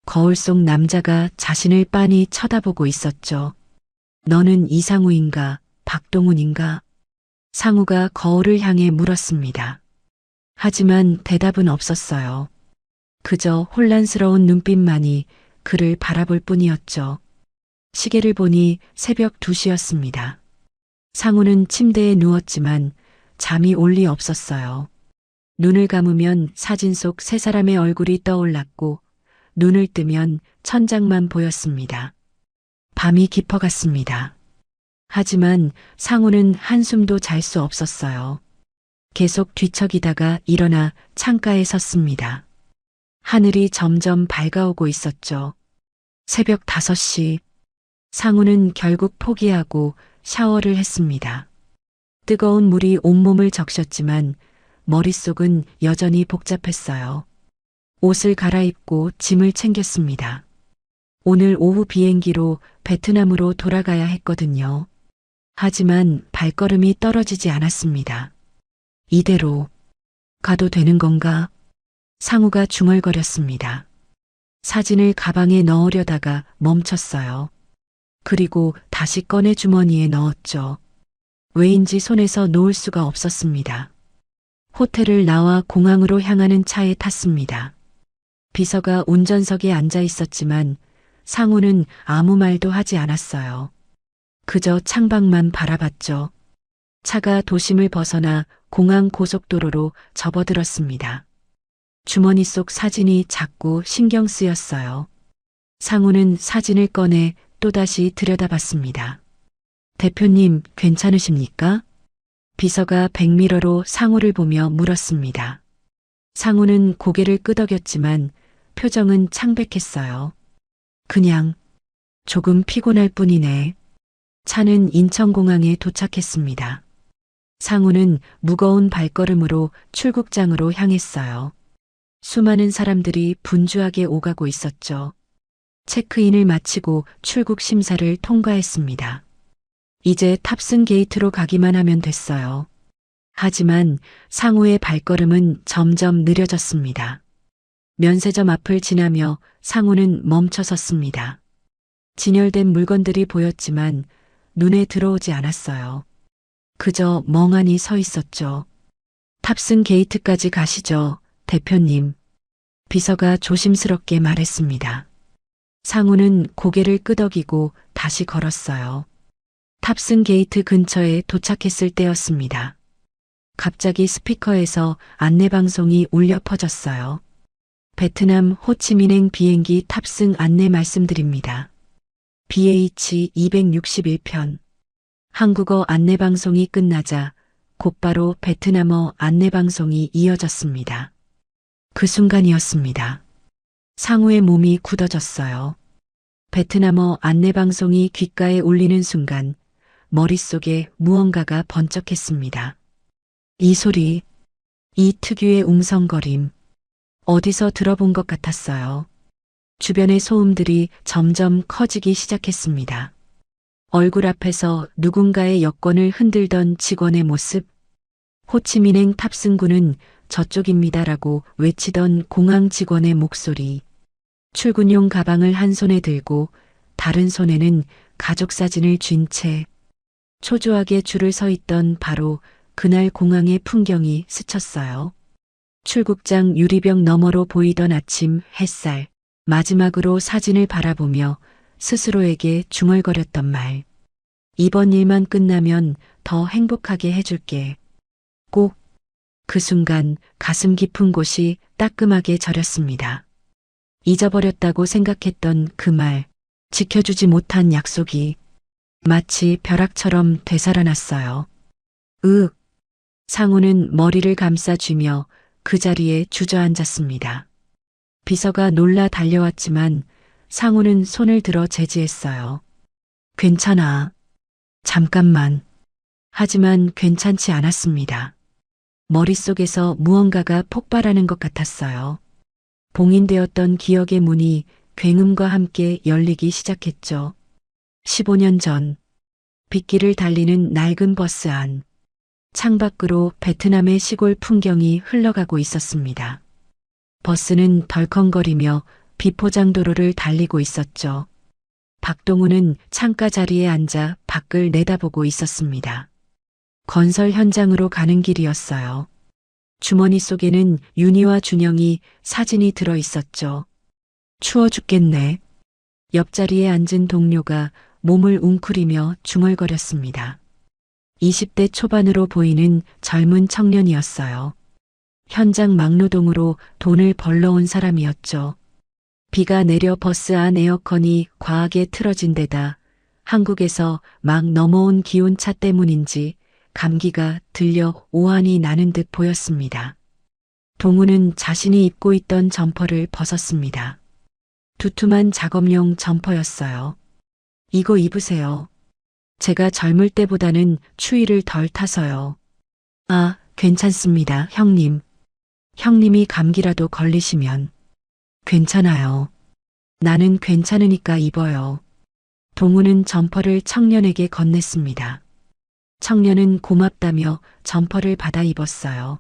거울 속 남자가 자신을 빤히 쳐다보고 있었죠. 너는 이상우인가, 박동훈인가? 상우가 거울을 향해 물었습니다. 하지만 대답은 없었어요. 그저 혼란스러운 눈빛만이 그를 바라볼 뿐이었죠. 시계를 보니 새벽 2시였습니다. 상우는 침대에 누웠지만 잠이 올 리 없었어요. 눈을 감으면 사진 속 세 사람의 얼굴이 떠올랐고 눈을 뜨면 천장만 보였습니다. 밤이 깊어갔습니다. 하지만 상우는 한숨도 잘 수 없었어요. 계속 뒤척이다가 일어나 창가에 섰습니다. 하늘이 점점 밝아오고 있었죠. 새벽 5시. 상우는 결국 포기하고 샤워를 했습니다. 뜨거운 물이 온몸을 적셨지만 머릿속은 여전히 복잡했어요. 옷을 갈아입고 짐을 챙겼습니다. 오늘 오후 비행기로 베트남으로 돌아가야 했거든요. 하지만 발걸음이 떨어지지 않았습니다. 이대로 가도 되는 건가? 상우가 중얼거렸습니다. 사진을 가방에 넣으려다가 멈췄어요. 그리고 다시 꺼내 주머니에 넣었죠. 왜인지 손에서 놓을 수가 없었습니다. 호텔을 나와 공항으로 향하는 차에 탔습니다. 비서가 운전석에 앉아 있었지만 상우는 아무 말도 하지 않았어요. 그저 창밖만 바라봤죠. 차가 도심을 벗어나 공항 고속도로로 접어들었습니다. 주머니 속 사진이 자꾸 신경 쓰였어요. 상우는 사진을 꺼내 또다시 들여다봤습니다. 대표님, 괜찮으십니까? 비서가 백미러로 상우를 보며 물었습니다. 상우는 고개를 끄덕였지만 표정은 창백했어요. 그냥 조금 피곤할 뿐이네. 차는 인천공항에 도착했습니다. 상우는 무거운 발걸음으로 출국장으로 향했어요. 수많은 사람들이 분주하게 오가고 있었죠. 체크인을 마치고 출국 심사를 통과했습니다. 이제 탑승 게이트로 가기만 하면 됐어요. 하지만 상우의 발걸음은 점점 느려졌습니다. 면세점 앞을 지나며 상우는 멈춰 섰습니다. 진열된 물건들이 보였지만 눈에 들어오지 않았어요. 그저 멍하니 서 있었죠. 탑승 게이트까지 가시죠, 대표님. 비서가 조심스럽게 말했습니다. 상우는 고개를 끄덕이고 다시 걸었어요. 탑승 게이트 근처에 도착했을 때였습니다. 갑자기 스피커에서 안내방송이 울려 퍼졌어요. 베트남 호치민행 비행기 탑승 안내 말씀드립니다. BH261편. 한국어 안내방송이 끝나자 곧바로 베트남어 안내방송이 이어졌습니다. 그 순간이었습니다. 상우의 몸이 굳어졌어요. 베트남어 안내방송이 귓가에 울리는 순간 머릿속에 무언가가 번쩍했습니다. 이 소리, 이 특유의 웅성거림, 어디서 들어본 것 같았어요. 주변의 소음들이 점점 커지기 시작했습니다. 얼굴 앞에서 누군가의 여권을 흔들던 직원의 모습, 호치민행 탑승구는 저쪽입니다라고 외치던 공항 직원의 목소리, 출근용 가방을 한 손에 들고 다른 손에는 가족 사진을 쥔 채 초조하게 줄을 서 있던 바로 그날 공항의 풍경이 스쳤어요. 출국장 유리병 너머로 보이던 아침 햇살, 마지막으로 사진을 바라보며 스스로에게 중얼거렸던 말. 이번 일만 끝나면 더 행복하게 해줄게. 꼭. 그 순간 가슴 깊은 곳이 따끔하게 저렸습니다. 잊어버렸다고 생각했던 그 말, 지켜주지 못한 약속이 마치 벼락처럼 되살아났어요. 상우는 머리를 감싸쥐며 그 자리에 주저앉았습니다. 비서가 놀라 달려왔지만 상우는 손을 들어 제지했어요. 괜찮아. 잠깐만. 하지만 괜찮지 않았습니다. 머릿속에서 무언가가 폭발하는 것 같았어요. 봉인되었던 기억의 문이 굉음과 함께 열리기 시작했죠. 15년 전, 빗길을 달리는 낡은 버스 안, 창밖으로 베트남의 시골 풍경이 흘러가고 있었습니다. 버스는 덜컹거리며 비포장도로를 달리고 있었죠. 박동우는 창가 자리에 앉아 밖을 내다보고 있었습니다. 건설 현장으로 가는 길이었어요. 주머니 속에는 윤희와 준영이 사진이 들어 있었죠. 추워 죽겠네. 옆자리에 앉은 동료가 몸을 웅크리며 중얼거렸습니다. 20대 초반으로 보이는 젊은 청년이었어요. 현장 막노동으로 돈을 벌러 온 사람이었죠. 비가 내려 버스 안 에어컨이 과하게 틀어진 데다 한국에서 막 넘어온 기온차 때문인지 감기가 들려 오한이 나는 듯 보였습니다. 동우는 자신이 입고 있던 점퍼를 벗었습니다. 두툼한 작업용 점퍼였어요. 이거 입으세요. 제가 젊을 때보다는 추위를 덜 타서요. 아, 괜찮습니다, 형님. 형님이 감기라도 걸리시면. 괜찮아요. 나는 괜찮으니까 입어요. 동우는 점퍼를 청년에게 건넸습니다. 청년은 고맙다며 점퍼를 받아 입었어요.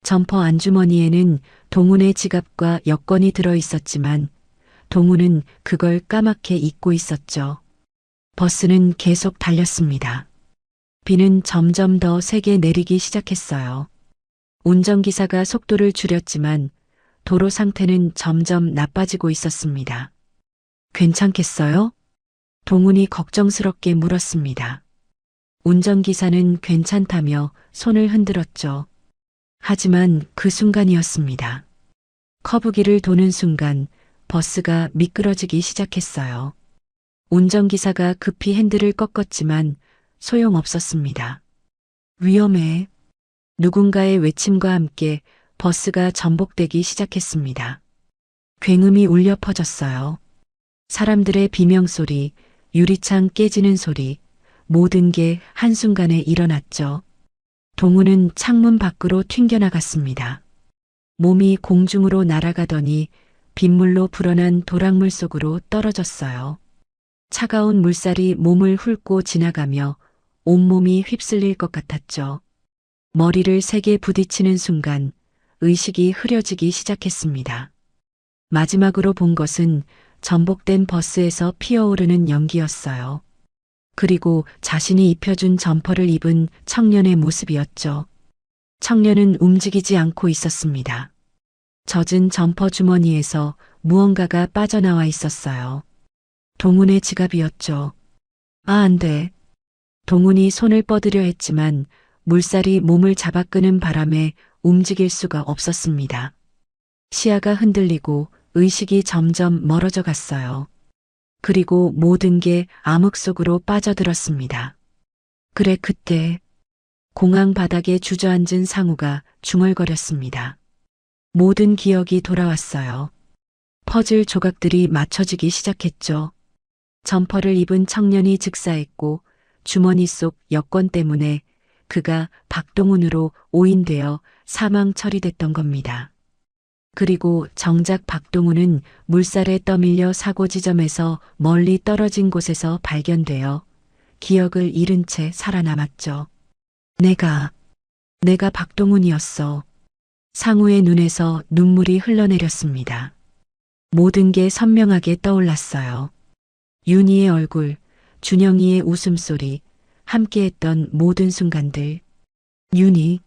점퍼 안주머니에는 동훈의 지갑과 여권이 들어 있었지만 동훈은 그걸 까맣게 잊고 있었죠. 버스는 계속 달렸습니다. 비는 점점 더 세게 내리기 시작했어요. 운전기사가 속도를 줄였지만 도로 상태는 점점 나빠지고 있었습니다. 괜찮겠어요? 동훈이 걱정스럽게 물었습니다. 운전기사는 괜찮다며 손을 흔들었죠. 하지만 그 순간이었습니다. 커브길을 도는 순간 버스가 미끄러지기 시작했어요. 운전기사가 급히 핸들을 꺾었지만 소용없었습니다. 위험해. 누군가의 외침과 함께 버스가 전복되기 시작했습니다. 굉음이 울려 퍼졌어요. 사람들의 비명소리, 유리창 깨지는 소리, 모든 게 한순간에 일어났죠. 동우는 창문 밖으로 튕겨나갔습니다. 몸이 공중으로 날아가더니 빗물로 불어난 도랑물 속으로 떨어졌어요. 차가운 물살이 몸을 훑고 지나가며 온몸이 휩쓸릴 것 같았죠. 머리를 세게 부딪히는 순간 의식이 흐려지기 시작했습니다. 마지막으로 본 것은 전복된 버스에서 피어오르는 연기였어요. 그리고 자신이 입혀준 점퍼를 입은 청년의 모습이었죠. 청년은 움직이지 않고 있었습니다. 젖은 점퍼 주머니에서 무언가가 빠져나와 있었어요. 동훈의 지갑이었죠. 아, 안 돼. 동훈이 손을 뻗으려 했지만 물살이 몸을 잡아끄는 바람에 움직일 수가 없었습니다. 시야가 흔들리고 의식이 점점 멀어져 갔어요. 그리고 모든 게 암흑 속으로 빠져들었습니다. 그래, 그때 공항 바닥에 주저앉은 상우가 중얼거렸습니다. 모든 기억이 돌아왔어요. 퍼즐 조각들이 맞춰지기 시작했죠. 점퍼를 입은 청년이 즉사했고 주머니 속 여권 때문에 그가 박동훈으로 오인되어 사망 처리됐던 겁니다. 그리고 정작 박동훈은 물살에 떠밀려 사고 지점에서 멀리 떨어진 곳에서 발견되어 기억을 잃은 채 살아남았죠. 내가 박동훈이었어. 상우의 눈에서 눈물이 흘러내렸습니다. 모든 게 선명하게 떠올랐어요. 윤희의 얼굴, 준영이의 웃음소리, 함께했던 모든 순간들. 윤희,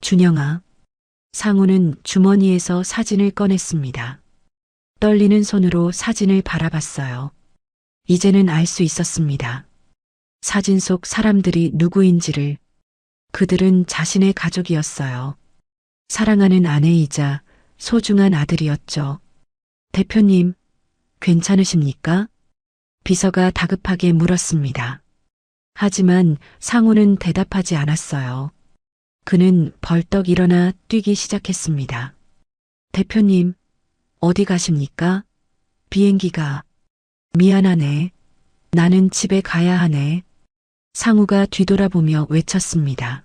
준영아. 상우는 주머니에서 사진을 꺼냈습니다. 떨리는 손으로 사진을 바라봤어요. 이제는 알 수 있었습니다. 사진 속 사람들이 누구인지를. 그들은 자신의 가족이었어요. 사랑하는 아내이자 소중한 아들이었죠. 대표님, 괜찮으십니까? 비서가 다급하게 물었습니다. 하지만 상우는 대답하지 않았어요. 그는 벌떡 일어나 뛰기 시작했습니다. 대표님, 어디 가십니까? 비행기가. 미안하네. 나는 집에 가야 하네. 상우가 뒤돌아보며 외쳤습니다.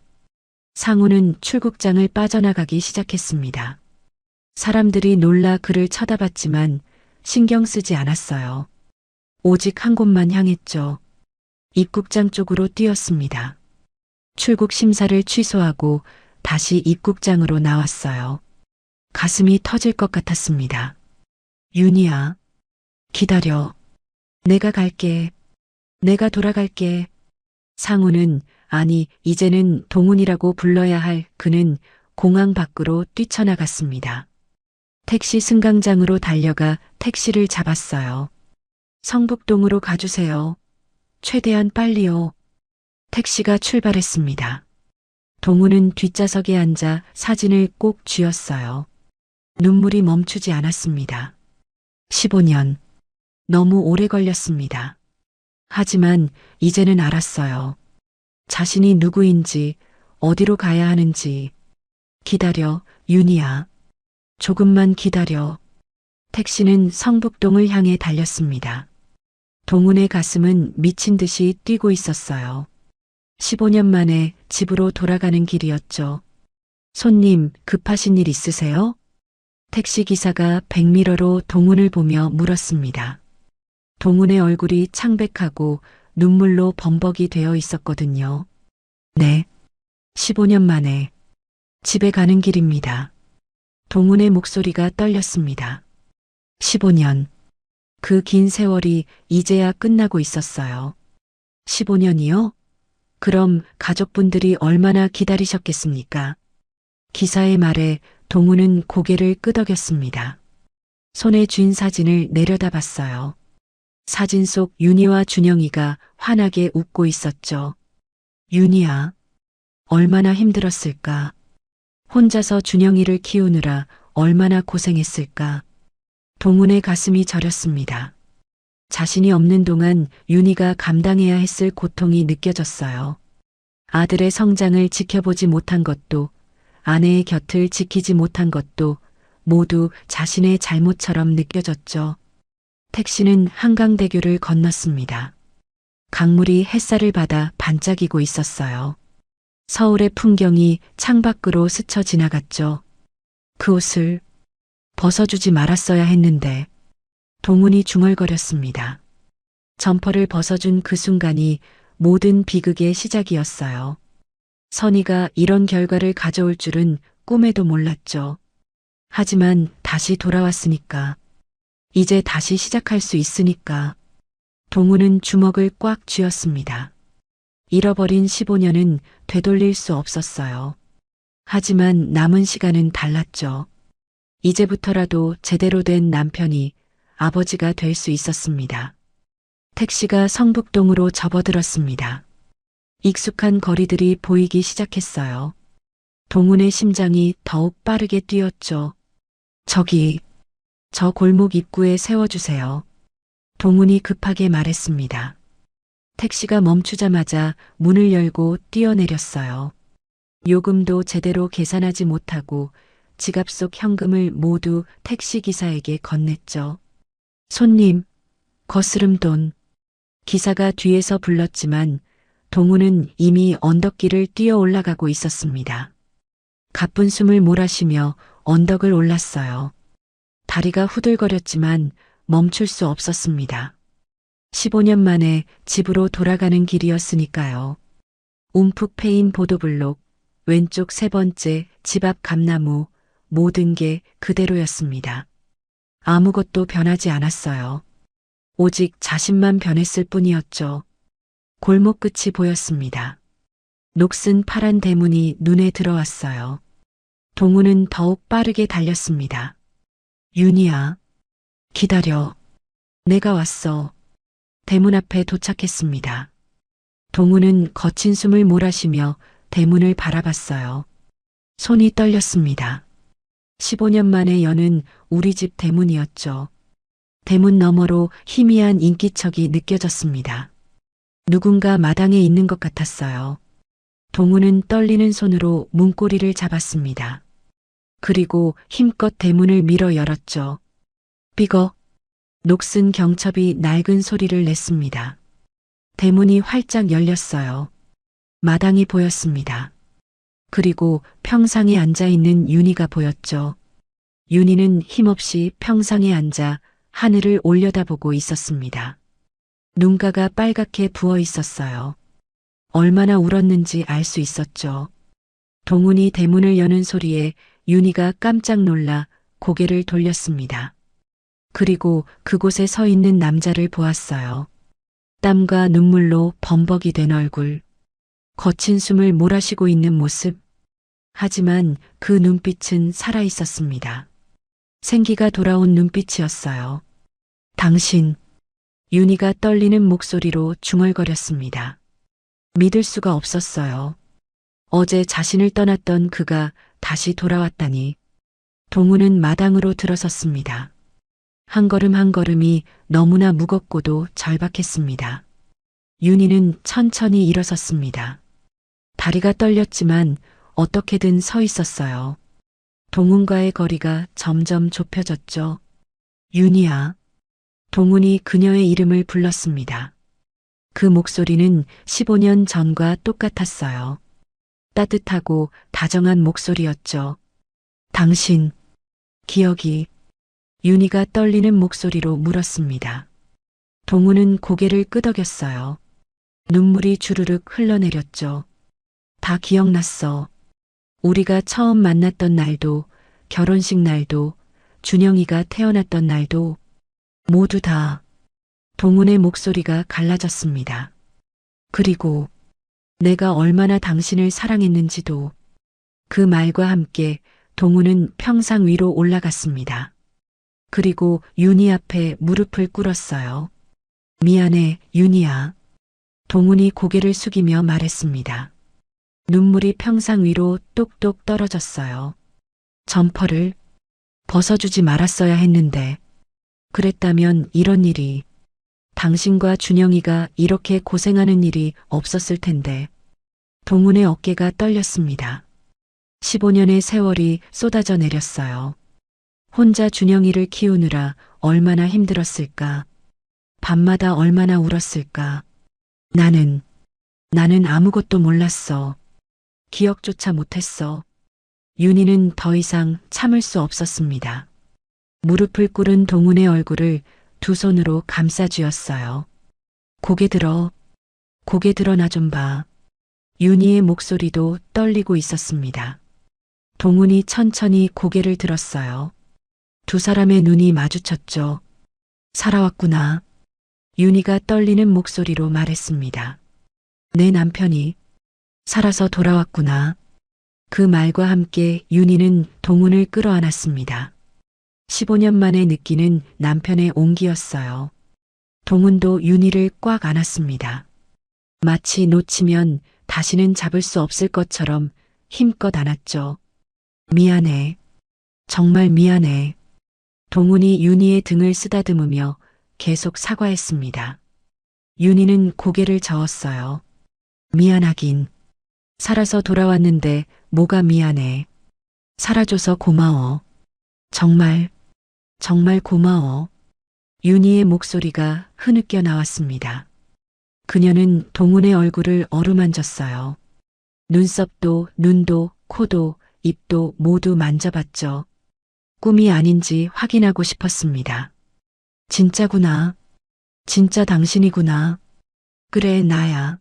상우는 출국장을 빠져나가기 시작했습니다. 사람들이 놀라 그를 쳐다봤지만 신경 쓰지 않았어요. 오직 한 곳만 향했죠. 입국장 쪽으로 뛰었습니다. 출국 심사를 취소하고 다시 입국장으로 나왔어요. 가슴이 터질 것 같았습니다. 윤희야, 기다려. 내가 갈게. 내가 돌아갈게. 상우는, 아니, 이제는 동훈이라고 불러야 할 그는 공항 밖으로 뛰쳐나갔습니다. 택시 승강장으로 달려가 택시를 잡았어요. 성북동으로 가주세요. 최대한 빨리요. 택시가 출발했습니다. 동훈은 뒷좌석에 앉아 사진을 꼭 쥐었어요. 눈물이 멈추지 않았습니다. 15년. 너무 오래 걸렸습니다. 하지만 이제는 알았어요. 자신이 누구인지, 어디로 가야 하는지. 기다려, 윤희야. 조금만 기다려. 택시는 성북동을 향해 달렸습니다. 동훈의 가슴은 미친 듯이 뛰고 있었어요. 15년 만에 집으로 돌아가는 길이었죠. 손님, 급하신 일 있으세요? 택시기사가 백미러로 동훈을 보며 물었습니다. 동훈의 얼굴이 창백하고 눈물로 범벅이 되어 있었거든요. 네. 15년 만에 집에 가는 길입니다. 동훈의 목소리가 떨렸습니다. 15년. 그 긴 세월이 이제야 끝나고 있었어요. 15년이요? 그럼 가족분들이 얼마나 기다리셨겠습니까? 기사의 말에 동훈은 고개를 끄덕였습니다. 손에 쥔 사진을 내려다봤어요. 사진 속 윤희와 준영이가 환하게 웃고 있었죠. 윤희야, 얼마나 힘들었을까? 혼자서 준영이를 키우느라 얼마나 고생했을까? 동훈의 가슴이 저렸습니다. 자신이 없는 동안 윤희가 감당해야 했을 고통이 느껴졌어요. 아들의 성장을 지켜보지 못한 것도, 아내의 곁을 지키지 못한 것도 모두 자신의 잘못처럼 느껴졌죠. 택시는 한강대교를 건넜습니다. 강물이 햇살을 받아 반짝이고 있었어요. 서울의 풍경이 창밖으로 스쳐 지나갔죠. 그 옷을 벗어주지 말았어야 했는데. 동훈이 중얼거렸습니다. 점퍼를 벗어준 그 순간이 모든 비극의 시작이었어요. 선희가 이런 결과를 가져올 줄은 꿈에도 몰랐죠. 하지만 다시 돌아왔으니까. 이제 다시 시작할 수 있으니까. 동훈은 주먹을 꽉 쥐었습니다. 잃어버린 15년은 되돌릴 수 없었어요. 하지만 남은 시간은 달랐죠. 이제부터라도 제대로 된 남편이, 아버지가 될 수 있었습니다. 택시가 성북동으로 접어들었습니다. 익숙한 거리들이 보이기 시작했어요. 동훈의 심장이 더욱 빠르게 뛰었죠. 저기, 저 골목 입구에 세워주세요. 동훈이 급하게 말했습니다. 택시가 멈추자마자 문을 열고 뛰어내렸어요. 요금도 제대로 계산하지 못하고 지갑 속 현금을 모두 택시기사에게 건넸죠. 손님, 거스름 돈. 기사가 뒤에서 불렀지만 동훈은 이미 언덕길을 뛰어 올라가고 있었습니다. 가쁜 숨을 몰아쉬며 언덕을 올랐어요. 다리가 후들거렸지만 멈출 수 없었습니다. 15년 만에 집으로 돌아가는 길이었으니까요. 움푹 패인 보도블록, 왼쪽 세 번째 집 앞 감나무, 모든 게 그대로였습니다. 아무것도 변하지 않았어요. 오직 자신만 변했을 뿐이었죠. 골목 끝이 보였습니다. 녹슨 파란 대문이 눈에 들어왔어요. 동우는 더욱 빠르게 달렸습니다. 윤희야, 기다려. 내가 왔어. 대문 앞에 도착했습니다. 동우는 거친 숨을 몰아쉬며 대문을 바라봤어요. 손이 떨렸습니다. 15년 만에 여는 우리 집 대문이었죠. 대문 너머로 희미한 인기척이 느껴졌습니다. 누군가 마당에 있는 것 같았어요. 동우는 떨리는 손으로 문고리를 잡았습니다. 그리고 힘껏 대문을 밀어 열었죠. 삐걱. 녹슨 경첩이 낡은 소리를 냈습니다. 대문이 활짝 열렸어요. 마당이 보였습니다. 그리고 평상에 앉아있는 윤희가 보였죠. 윤희는 힘없이 평상에 앉아 하늘을 올려다보고 있었습니다. 눈가가 빨갛게 부어 있었어요. 얼마나 울었는지 알 수 있었죠. 동훈이 대문을 여는 소리에 윤희가 깜짝 놀라 고개를 돌렸습니다. 그리고 그곳에 서 있는 남자를 보았어요. 땀과 눈물로 범벅이 된 얼굴, 거친 숨을 몰아쉬고 있는 모습. 하지만 그 눈빛은 살아 있었습니다. 생기가 돌아온 눈빛이었어요. 당신, 윤희가 떨리는 목소리로 중얼거렸습니다. 믿을 수가 없었어요. 어제 자신을 떠났던 그가 다시 돌아왔다니. 동우는 마당으로 들어섰습니다. 한 걸음 한 걸음이 너무나 무겁고도 절박했습니다. 윤희는 천천히 일어섰습니다. 다리가 떨렸지만 어떻게든 서 있었어요. 동훈과의 거리가 점점 좁혀졌죠. 윤희야. 동훈이 그녀의 이름을 불렀습니다. 그 목소리는 15년 전과 똑같았어요. 따뜻하고 다정한 목소리였죠. 당신, 기억이. 윤희가 떨리는 목소리로 물었습니다. 동훈은 고개를 끄덕였어요. 눈물이 주르륵 흘러내렸죠. 다 기억났어. 우리가 처음 만났던 날도, 결혼식 날도, 준영이가 태어났던 날도, 모두 다. 동훈의 목소리가 갈라졌습니다. 그리고 내가 얼마나 당신을 사랑했는지도. 그 말과 함께 동훈은 평상 위로 올라갔습니다. 그리고 윤희 앞에 무릎을 꿇었어요. 미안해, 윤희야. 동훈이 고개를 숙이며 말했습니다. 눈물이 평상 위로 똑똑 떨어졌어요. 점퍼를 벗어주지 말았어야 했는데. 그랬다면 이런 일이, 당신과 준영이가 이렇게 고생하는 일이 없었을 텐데. 동훈의 어깨가 떨렸습니다. 15년의 세월이 쏟아져 내렸어요. 혼자 준영이를 키우느라 얼마나 힘들었을까. 밤마다 얼마나 울었을까. 나는 아무것도 몰랐어. 기억조차 못했어. 윤희는 더 이상 참을 수 없었습니다. 무릎을 꿇은 동훈의 얼굴을 두 손으로 감싸쥐었어요. 고개 들어 나 좀 봐. 윤희의 목소리도 떨리고 있었습니다. 동훈이 천천히 고개를 들었어요. 두 사람의 눈이 마주쳤죠. 살아왔구나. 윤희가 떨리는 목소리로 말했습니다. 내 남편이 살아서 돌아왔구나. 그 말과 함께 윤희는 동훈을 끌어안았습니다. 15년 만에 느끼는 남편의 온기였어요. 동훈도 윤희를 꽉 안았습니다. 마치 놓치면 다시는 잡을 수 없을 것처럼 힘껏 안았죠. 미안해. 정말 미안해. 동훈이 윤희의 등을 쓰다듬으며 계속 사과했습니다. 윤희는 고개를 저었어요. 미안하긴. 살아서 돌아왔는데 뭐가 미안해. 살아줘서 고마워. 정말 고마워. 윤희의 목소리가 흐느껴 나왔습니다. 그녀는 동훈의 얼굴을 어루만졌어요. 눈썹도, 눈도, 코도, 입도 모두 만져봤죠. 꿈이 아닌지 확인하고 싶었습니다. 진짜구나. 진짜 당신이구나. 그래, 나야.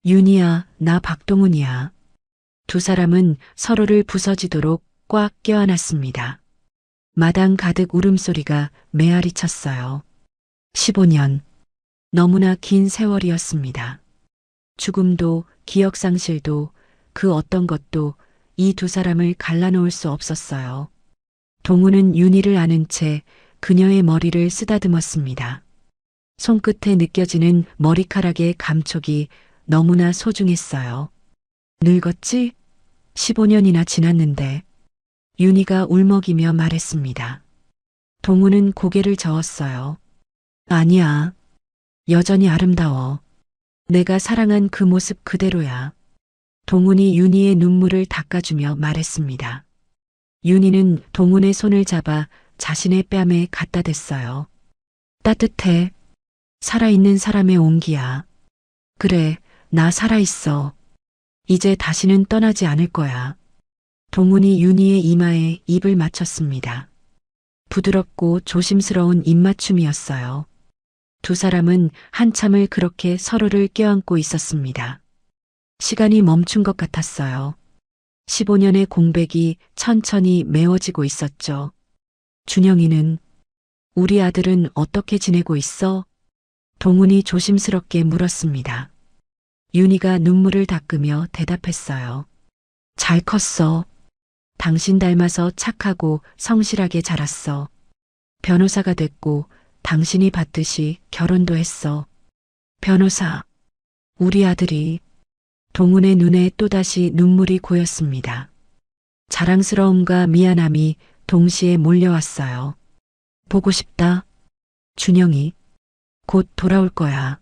윤희야, 나 박동훈이야. 두 사람은 서로를 부서지도록 꽉 껴안았습니다. 마당 가득 울음소리가 메아리 쳤어요. 15년. 너무나 긴 세월이었습니다. 죽음도 기억상실도 그 어떤 것도 이 두 사람을 갈라놓을 수 없었어요. 동우는 윤희를 아는 채 그녀의 머리를 쓰다듬었습니다. 손끝에 느껴지는 머리카락의 감촉이 너무나 소중했어요. 늙었지? 15년이나 지났는데. 윤희가 울먹이며 말했습니다. 동우는 고개를 저었어요. 아니야. 여전히 아름다워. 내가 사랑한 그 모습 그대로야. 동훈이 윤희의 눈물을 닦아주며 말했습니다. 윤희는 동훈의 손을 잡아 자신의 뺨에 갖다 댔어요. 따뜻해. 살아있는 사람의 온기야. 그래, 나 살아있어. 이제 다시는 떠나지 않을 거야. 동훈이 윤희의 이마에 입을 맞췄습니다. 부드럽고 조심스러운 입맞춤이었어요. 두 사람은 한참을 그렇게 서로를 껴안고 있었습니다. 시간이 멈춘 것 같았어요. 15년의 공백이 천천히 메워지고 있었죠. 준영이는 우리 아들은 어떻게 지내고 있어? 동훈이 조심스럽게 물었습니다. 윤희가 눈물을 닦으며 대답했어요. 잘 컸어. 당신 닮아서 착하고 성실하게 자랐어. 변호사가 됐고 당신이 받듯이 결혼도 했어. 변호사, 우리 아들이. 동훈의 눈에 또다시 눈물이 고였습니다. 자랑스러움과 미안함이 동시에 몰려왔어요. 보고 싶다. 준영이. 곧 돌아올 거야.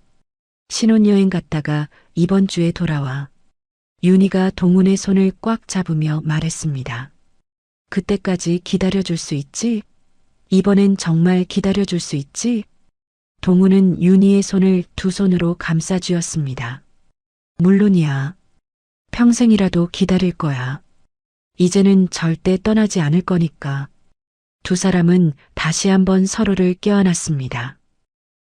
신혼여행 갔다가 이번 주에 돌아와. 윤희가 동훈의 손을 꽉 잡으며 말했습니다. 그때까지 기다려줄 수 있지? 이번엔 정말 기다려줄 수 있지? 동훈은 윤희의 손을 두 손으로 감싸쥐었습니다. 물론이야. 평생이라도 기다릴 거야. 이제는 절대 떠나지 않을 거니까. 두 사람은 다시 한번 서로를 껴안았습니다.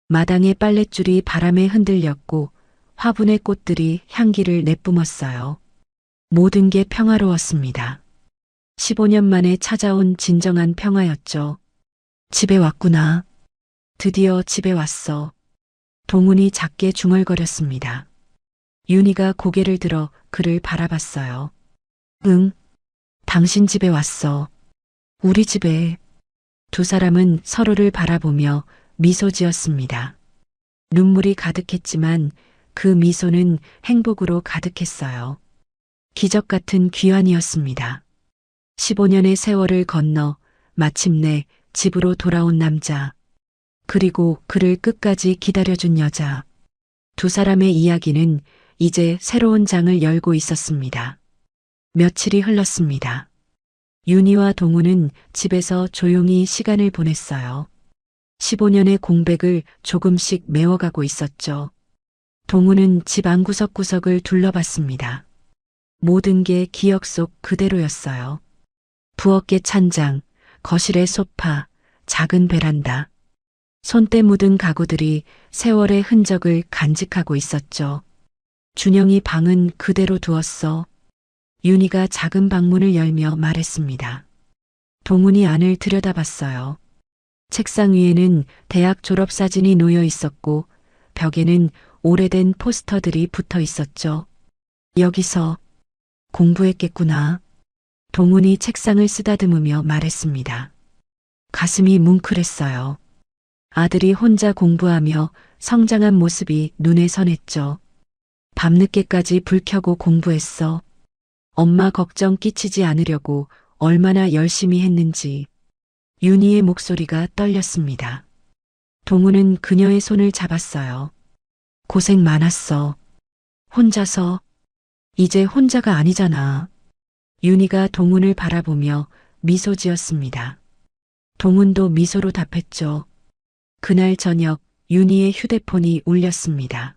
마당의 빨랫줄이 바람에 흔들렸고 화분의 꽃들이 향기를 내뿜었어요. 모든 게 평화로웠습니다. 15년 만에 찾아온 진정한 평화였죠. 집에 왔구나. 드디어 집에 왔어. 동훈이 작게 중얼거렸습니다. 윤희가 고개를 들어 그를 바라봤어요. 응, 당신 집에 왔어. 우리 집에. 두 사람은 서로를 바라보며 미소 지었습니다. 눈물이 가득했지만 그 미소는 행복으로 가득했어요. 기적 같은 귀환이었습니다. 15년의 세월을 건너 마침내 집으로 돌아온 남자. 그리고 그를 끝까지 기다려준 여자. 두 사람의 이야기는 이제 새로운 장을 열고 있었습니다. 며칠이 흘렀습니다. 윤희와 동훈은 집에서 조용히 시간을 보냈어요. 15년의 공백을 조금씩 메워가고 있었죠. 동훈은 집 안구석구석을 둘러봤습니다. 모든 게 기억 속 그대로였어요. 부엌의 찬장, 거실의 소파, 작은 베란다. 손때 묻은 가구들이 세월의 흔적을 간직하고 있었죠. 준영이 방은 그대로 두었어. 윤희가 작은 방문을 열며 말했습니다. 동훈이 안을 들여다봤어요. 책상 위에는 대학 졸업사진이 놓여 있었고 벽에는 오래된 포스터들이 붙어 있었죠. 여기서 공부했겠구나. 동훈이 책상을 쓰다듬으며 말했습니다. 가슴이 뭉클했어요. 아들이 혼자 공부하며 성장한 모습이 눈에 선했죠. 밤늦게까지 불 켜고 공부했어. 엄마 걱정 끼치지 않으려고 얼마나 열심히 했는지. 윤희의 목소리가 떨렸습니다. 동훈은 그녀의 손을 잡았어요. 고생 많았어. 혼자서. 이제 혼자가 아니잖아. 윤희가 동훈을 바라보며 미소 지었습니다. 동훈도 미소로 답했죠. 그날 저녁 윤희의 휴대폰이 울렸습니다.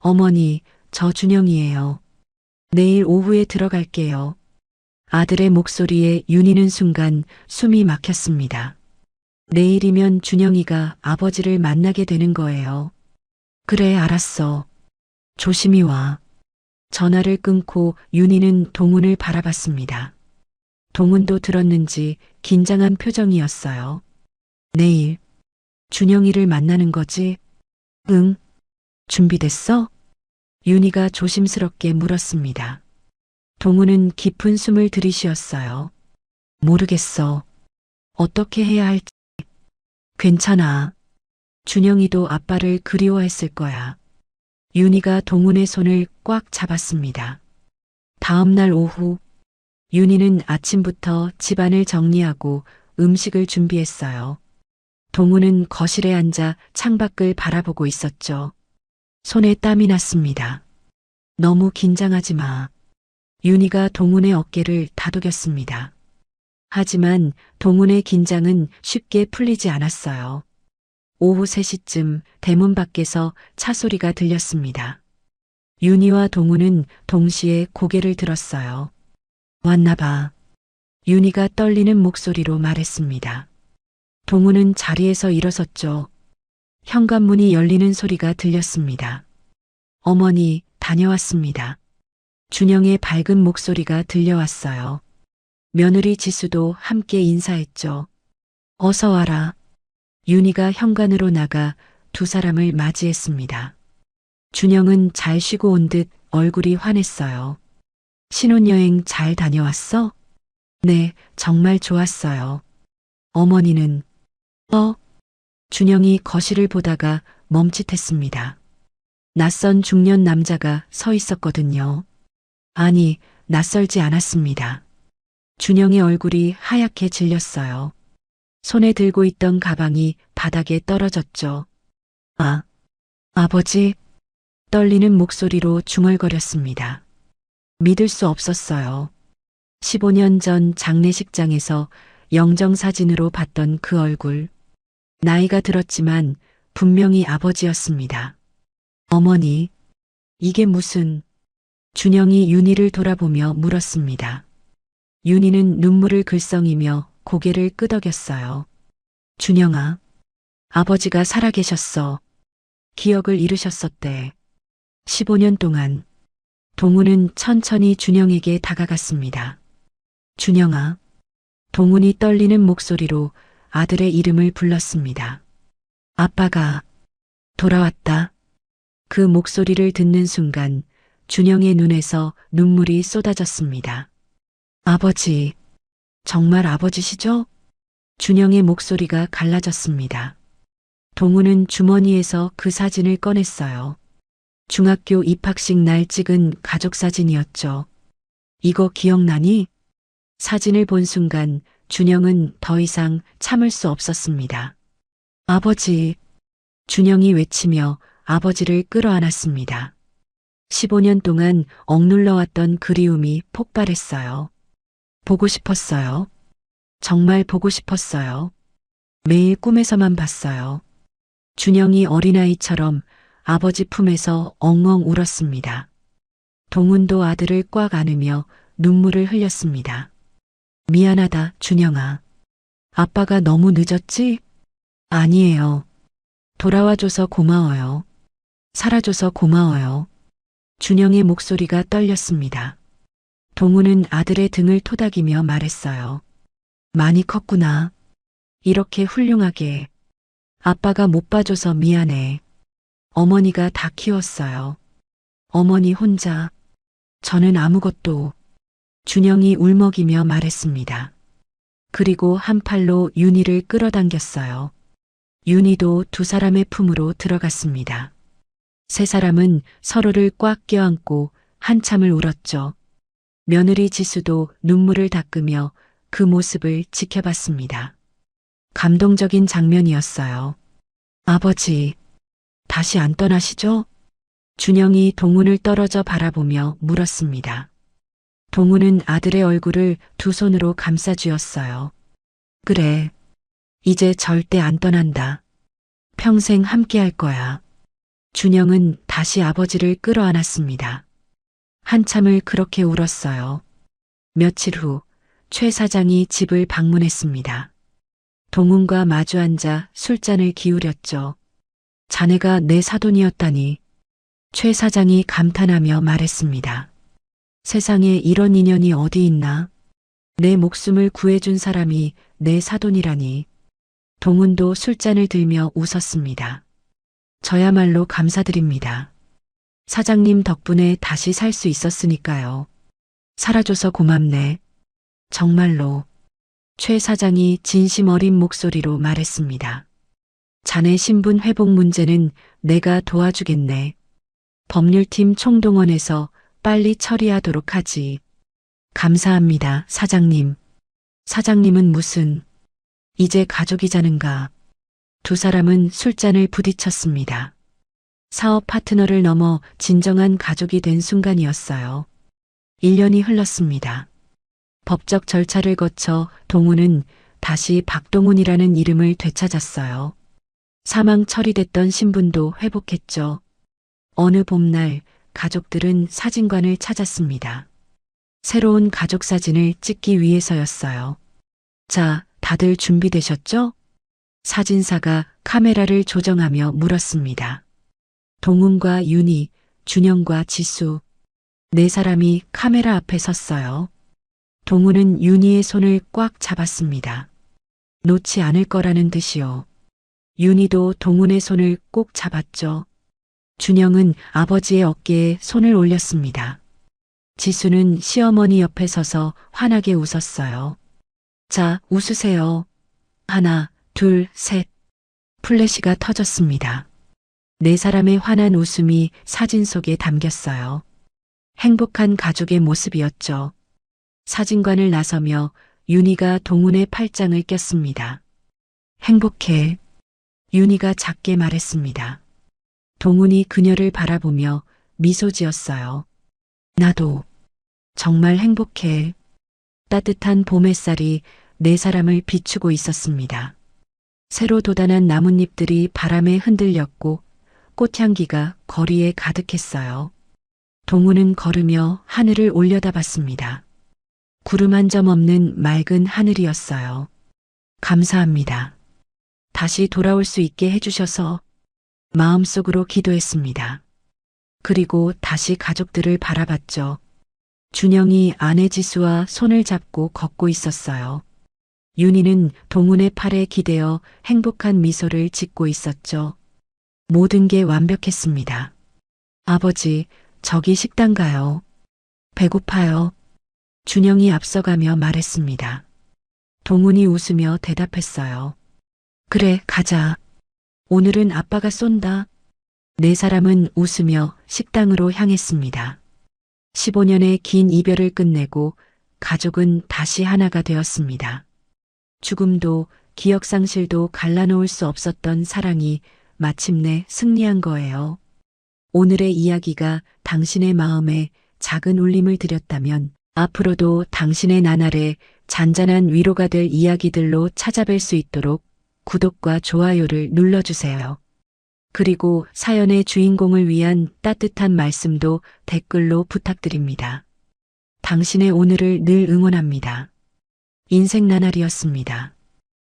어머니, 저 준영이에요. 내일 오후에 들어갈게요. 아들의 목소리에 윤희는 순간 숨이 막혔습니다. 내일이면 준영이가 아버지를 만나게 되는 거예요. 그래, 알았어. 조심히 와. 전화를 끊고 윤희는 동훈을 바라봤습니다. 동훈도 들었는지 긴장한 표정이었어요. 내일 준영이를 만나는 거지? 응. 준비됐어? 윤희가 조심스럽게 물었습니다. 동우는 깊은 숨을 들이쉬었어요. 모르겠어. 어떻게 해야 할지. 괜찮아. 준영이도 아빠를 그리워했을 거야. 윤희가 동훈의 손을 꽉 잡았습니다. 다음 날 오후, 윤희는 아침부터 집안을 정리하고 음식을 준비했어요. 동훈은 거실에 앉아 창밖을 바라보고 있었죠. 손에 땀이 났습니다. 너무 긴장하지 마. 윤희가 동훈의 어깨를 다독였습니다. 하지만 동훈의 긴장은 쉽게 풀리지 않았어요. 오후 3시쯤 대문 밖에서 차 소리가 들렸습니다. 윤희와 동훈은 동시에 고개를 들었어요. 왔나 봐. 윤희가 떨리는 목소리로 말했습니다. 동훈은 자리에서 일어섰죠. 현관문이 열리는 소리가 들렸습니다. 어머니, 다녀왔습니다. 준영의 밝은 목소리가 들려왔어요. 며느리 지수도 함께 인사했죠. 어서 와라. 윤희가 현관으로 나가 두 사람을 맞이했습니다. 준영은 잘 쉬고 온 듯 얼굴이 환했어요. 신혼여행 잘 다녀왔어? 네, 정말 좋았어요. 어머니는? 준영이 거실을 보다가 멈칫했습니다. 낯선 중년 남자가 서 있었거든요. 아니, 낯설지 않았습니다. 준영의 얼굴이 하얗게 질렸어요. 손에 들고 있던 가방이 바닥에 떨어졌죠. 아버지? 떨리는 목소리로 중얼거렸습니다. 믿을 수 없었어요. 15년 전 장례식장에서 영정사진으로 봤던 그 얼굴. 나이가 들었지만 분명히 아버지였습니다. 어머니, 이게 무슨... 준영이 윤희를 돌아보며 물었습니다. 윤희는 눈물을 글썽이며 고개를 끄덕였어요. 준영아, 아버지가 살아계셨어. 기억을 잃으셨었대. 15년 동안. 동훈은 천천히 준영에게 다가갔습니다. 준영아. 동훈이 떨리는 목소리로 아들의 이름을 불렀습니다. 아빠가 돌아왔다. 그 목소리를 듣는 순간 준영의 눈에서 눈물이 쏟아졌습니다. 아버지, 정말 아버지시죠? 준영의 목소리가 갈라졌습니다. 동훈은 주머니에서 그 사진을 꺼냈어요. 중학교 입학식 날 찍은 가족 사진이었죠. 이거 기억나니? 사진을 본 순간 준영은 더 이상 참을 수 없었습니다. 아버지, 준영이 외치며 아버지를 끌어안았습니다. 15년 동안 억눌러왔던 그리움이 폭발했어요. 보고 싶었어요. 정말 보고 싶었어요. 매일 꿈에서만 봤어요. 준영이 어린아이처럼 아버지 품에서 엉엉 울었습니다. 동훈도 아들을 꽉 안으며 눈물을 흘렸습니다. 미안하다, 준영아. 아빠가 너무 늦었지? 아니에요. 돌아와줘서 고마워요. 살아줘서 고마워요. 준영의 목소리가 떨렸습니다. 동훈은 아들의 등을 토닥이며 말했어요. 많이 컸구나. 이렇게 훌륭하게. 아빠가 못 봐줘서 미안해. 어머니가 다 키웠어요. 어머니 혼자. 저는 아무것도. 준영이 울먹이며 말했습니다. 그리고 한 팔로 윤희를 끌어당겼어요. 윤희도 두 사람의 품으로 들어갔습니다. 세 사람은 서로를 꽉 껴안고 한참을 울었죠. 며느리 지수도 눈물을 닦으며 그 모습을 지켜봤습니다. 감동적인 장면이었어요. 아버지, 다시 안 떠나시죠? 준영이 동훈을 떨어져 바라보며 물었습니다. 동훈은 아들의 얼굴을 두 손으로 감싸쥐었어요. 그래, 이제 절대 안 떠난다. 평생 함께 할 거야. 준영은 다시 아버지를 끌어안았습니다. 한참을 그렇게 울었어요. 며칠 후 최 사장이 집을 방문했습니다. 동훈과 마주 앉아 술잔을 기울였죠. 자네가 내 사돈이었다니. 최 사장이 감탄하며 말했습니다. 세상에 이런 인연이 어디 있나? 내 목숨을 구해준 사람이 내 사돈이라니. 동훈도 술잔을 들며 웃었습니다. 저야말로 감사드립니다. 사장님 덕분에 다시 살 수 있었으니까요. 살아줘서 고맙네. 정말로. 최 사장이 진심 어린 목소리로 말했습니다. 자네 신분 회복 문제는 내가 도와주겠네. 법률팀 총동원해서 빨리 처리하도록 하지. 감사합니다, 사장님. 사장님은 무슨, 이제 가족이자는가. 두 사람은 술잔을 부딪혔습니다. 사업 파트너를 넘어 진정한 가족이 된 순간이었어요. 1년이 흘렀습니다. 법적 절차를 거쳐 동훈은 다시 박동훈이라는 이름을 되찾았어요. 사망 처리됐던 신분도 회복했죠. 어느 봄날 가족들은 사진관을 찾았습니다. 새로운 가족 사진을 찍기 위해서였어요. 자, 다들 준비되셨죠? 사진사가 카메라를 조정하며 물었습니다. 동훈과 윤희, 준영과 지수, 네 사람이 카메라 앞에 섰어요. 동훈은 윤희의 손을 꽉 잡았습니다. 놓지 않을 거라는 듯이요. 윤희도 동훈의 손을 꼭 잡았죠. 준영은 아버지의 어깨에 손을 올렸습니다. 지수는 시어머니 옆에 서서 환하게 웃었어요. 자, 웃으세요. 하나, 둘, 셋. 플래시가 터졌습니다. 네 사람의 환한 웃음이 사진 속에 담겼어요. 행복한 가족의 모습이었죠. 사진관을 나서며 윤희가 동훈의 팔짱을 꼈습니다. 행복해. 윤희가 작게 말했습니다. 동훈이 그녀를 바라보며 미소 지었어요. 나도 정말 행복해. 따뜻한 봄 햇살이 네 사람을 비추고 있었습니다. 새로 돋아난 나뭇잎들이 바람에 흔들렸고 꽃향기가 거리에 가득했어요. 동훈은 걸으며 하늘을 올려다봤습니다. 구름 한 점 없는 맑은 하늘이었어요. 감사합니다. 다시 돌아올 수 있게 해주셔서 마음속으로 기도했습니다. 그리고 다시 가족들을 바라봤죠. 준영이 아내 지수와 손을 잡고 걷고 있었어요. 윤희는 동훈의 팔에 기대어 행복한 미소를 짓고 있었죠. 모든 게 완벽했습니다. 아버지, 저기 식당 가요. 배고파요. 준영이 앞서가며 말했습니다. 동훈이 웃으며 대답했어요. 그래, 가자. 오늘은 아빠가 쏜다. 네 사람은 웃으며 식당으로 향했습니다. 15년의 긴 이별을 끝내고 가족은 다시 하나가 되었습니다. 죽음도 기억 상실도 갈라놓을 수 없었던 사랑이 마침내 승리한 거예요. 오늘의 이야기가 당신의 마음에 작은 울림을 드렸다면 앞으로도 당신의 나날에 잔잔한 위로가 될 이야기들로 찾아뵐 수 있도록 구독과 좋아요를 눌러주세요. 그리고 사연의 주인공을 위한 따뜻한 말씀도 댓글로 부탁드립니다. 당신의 오늘을 늘 응원합니다. 인생 나날이었습니다.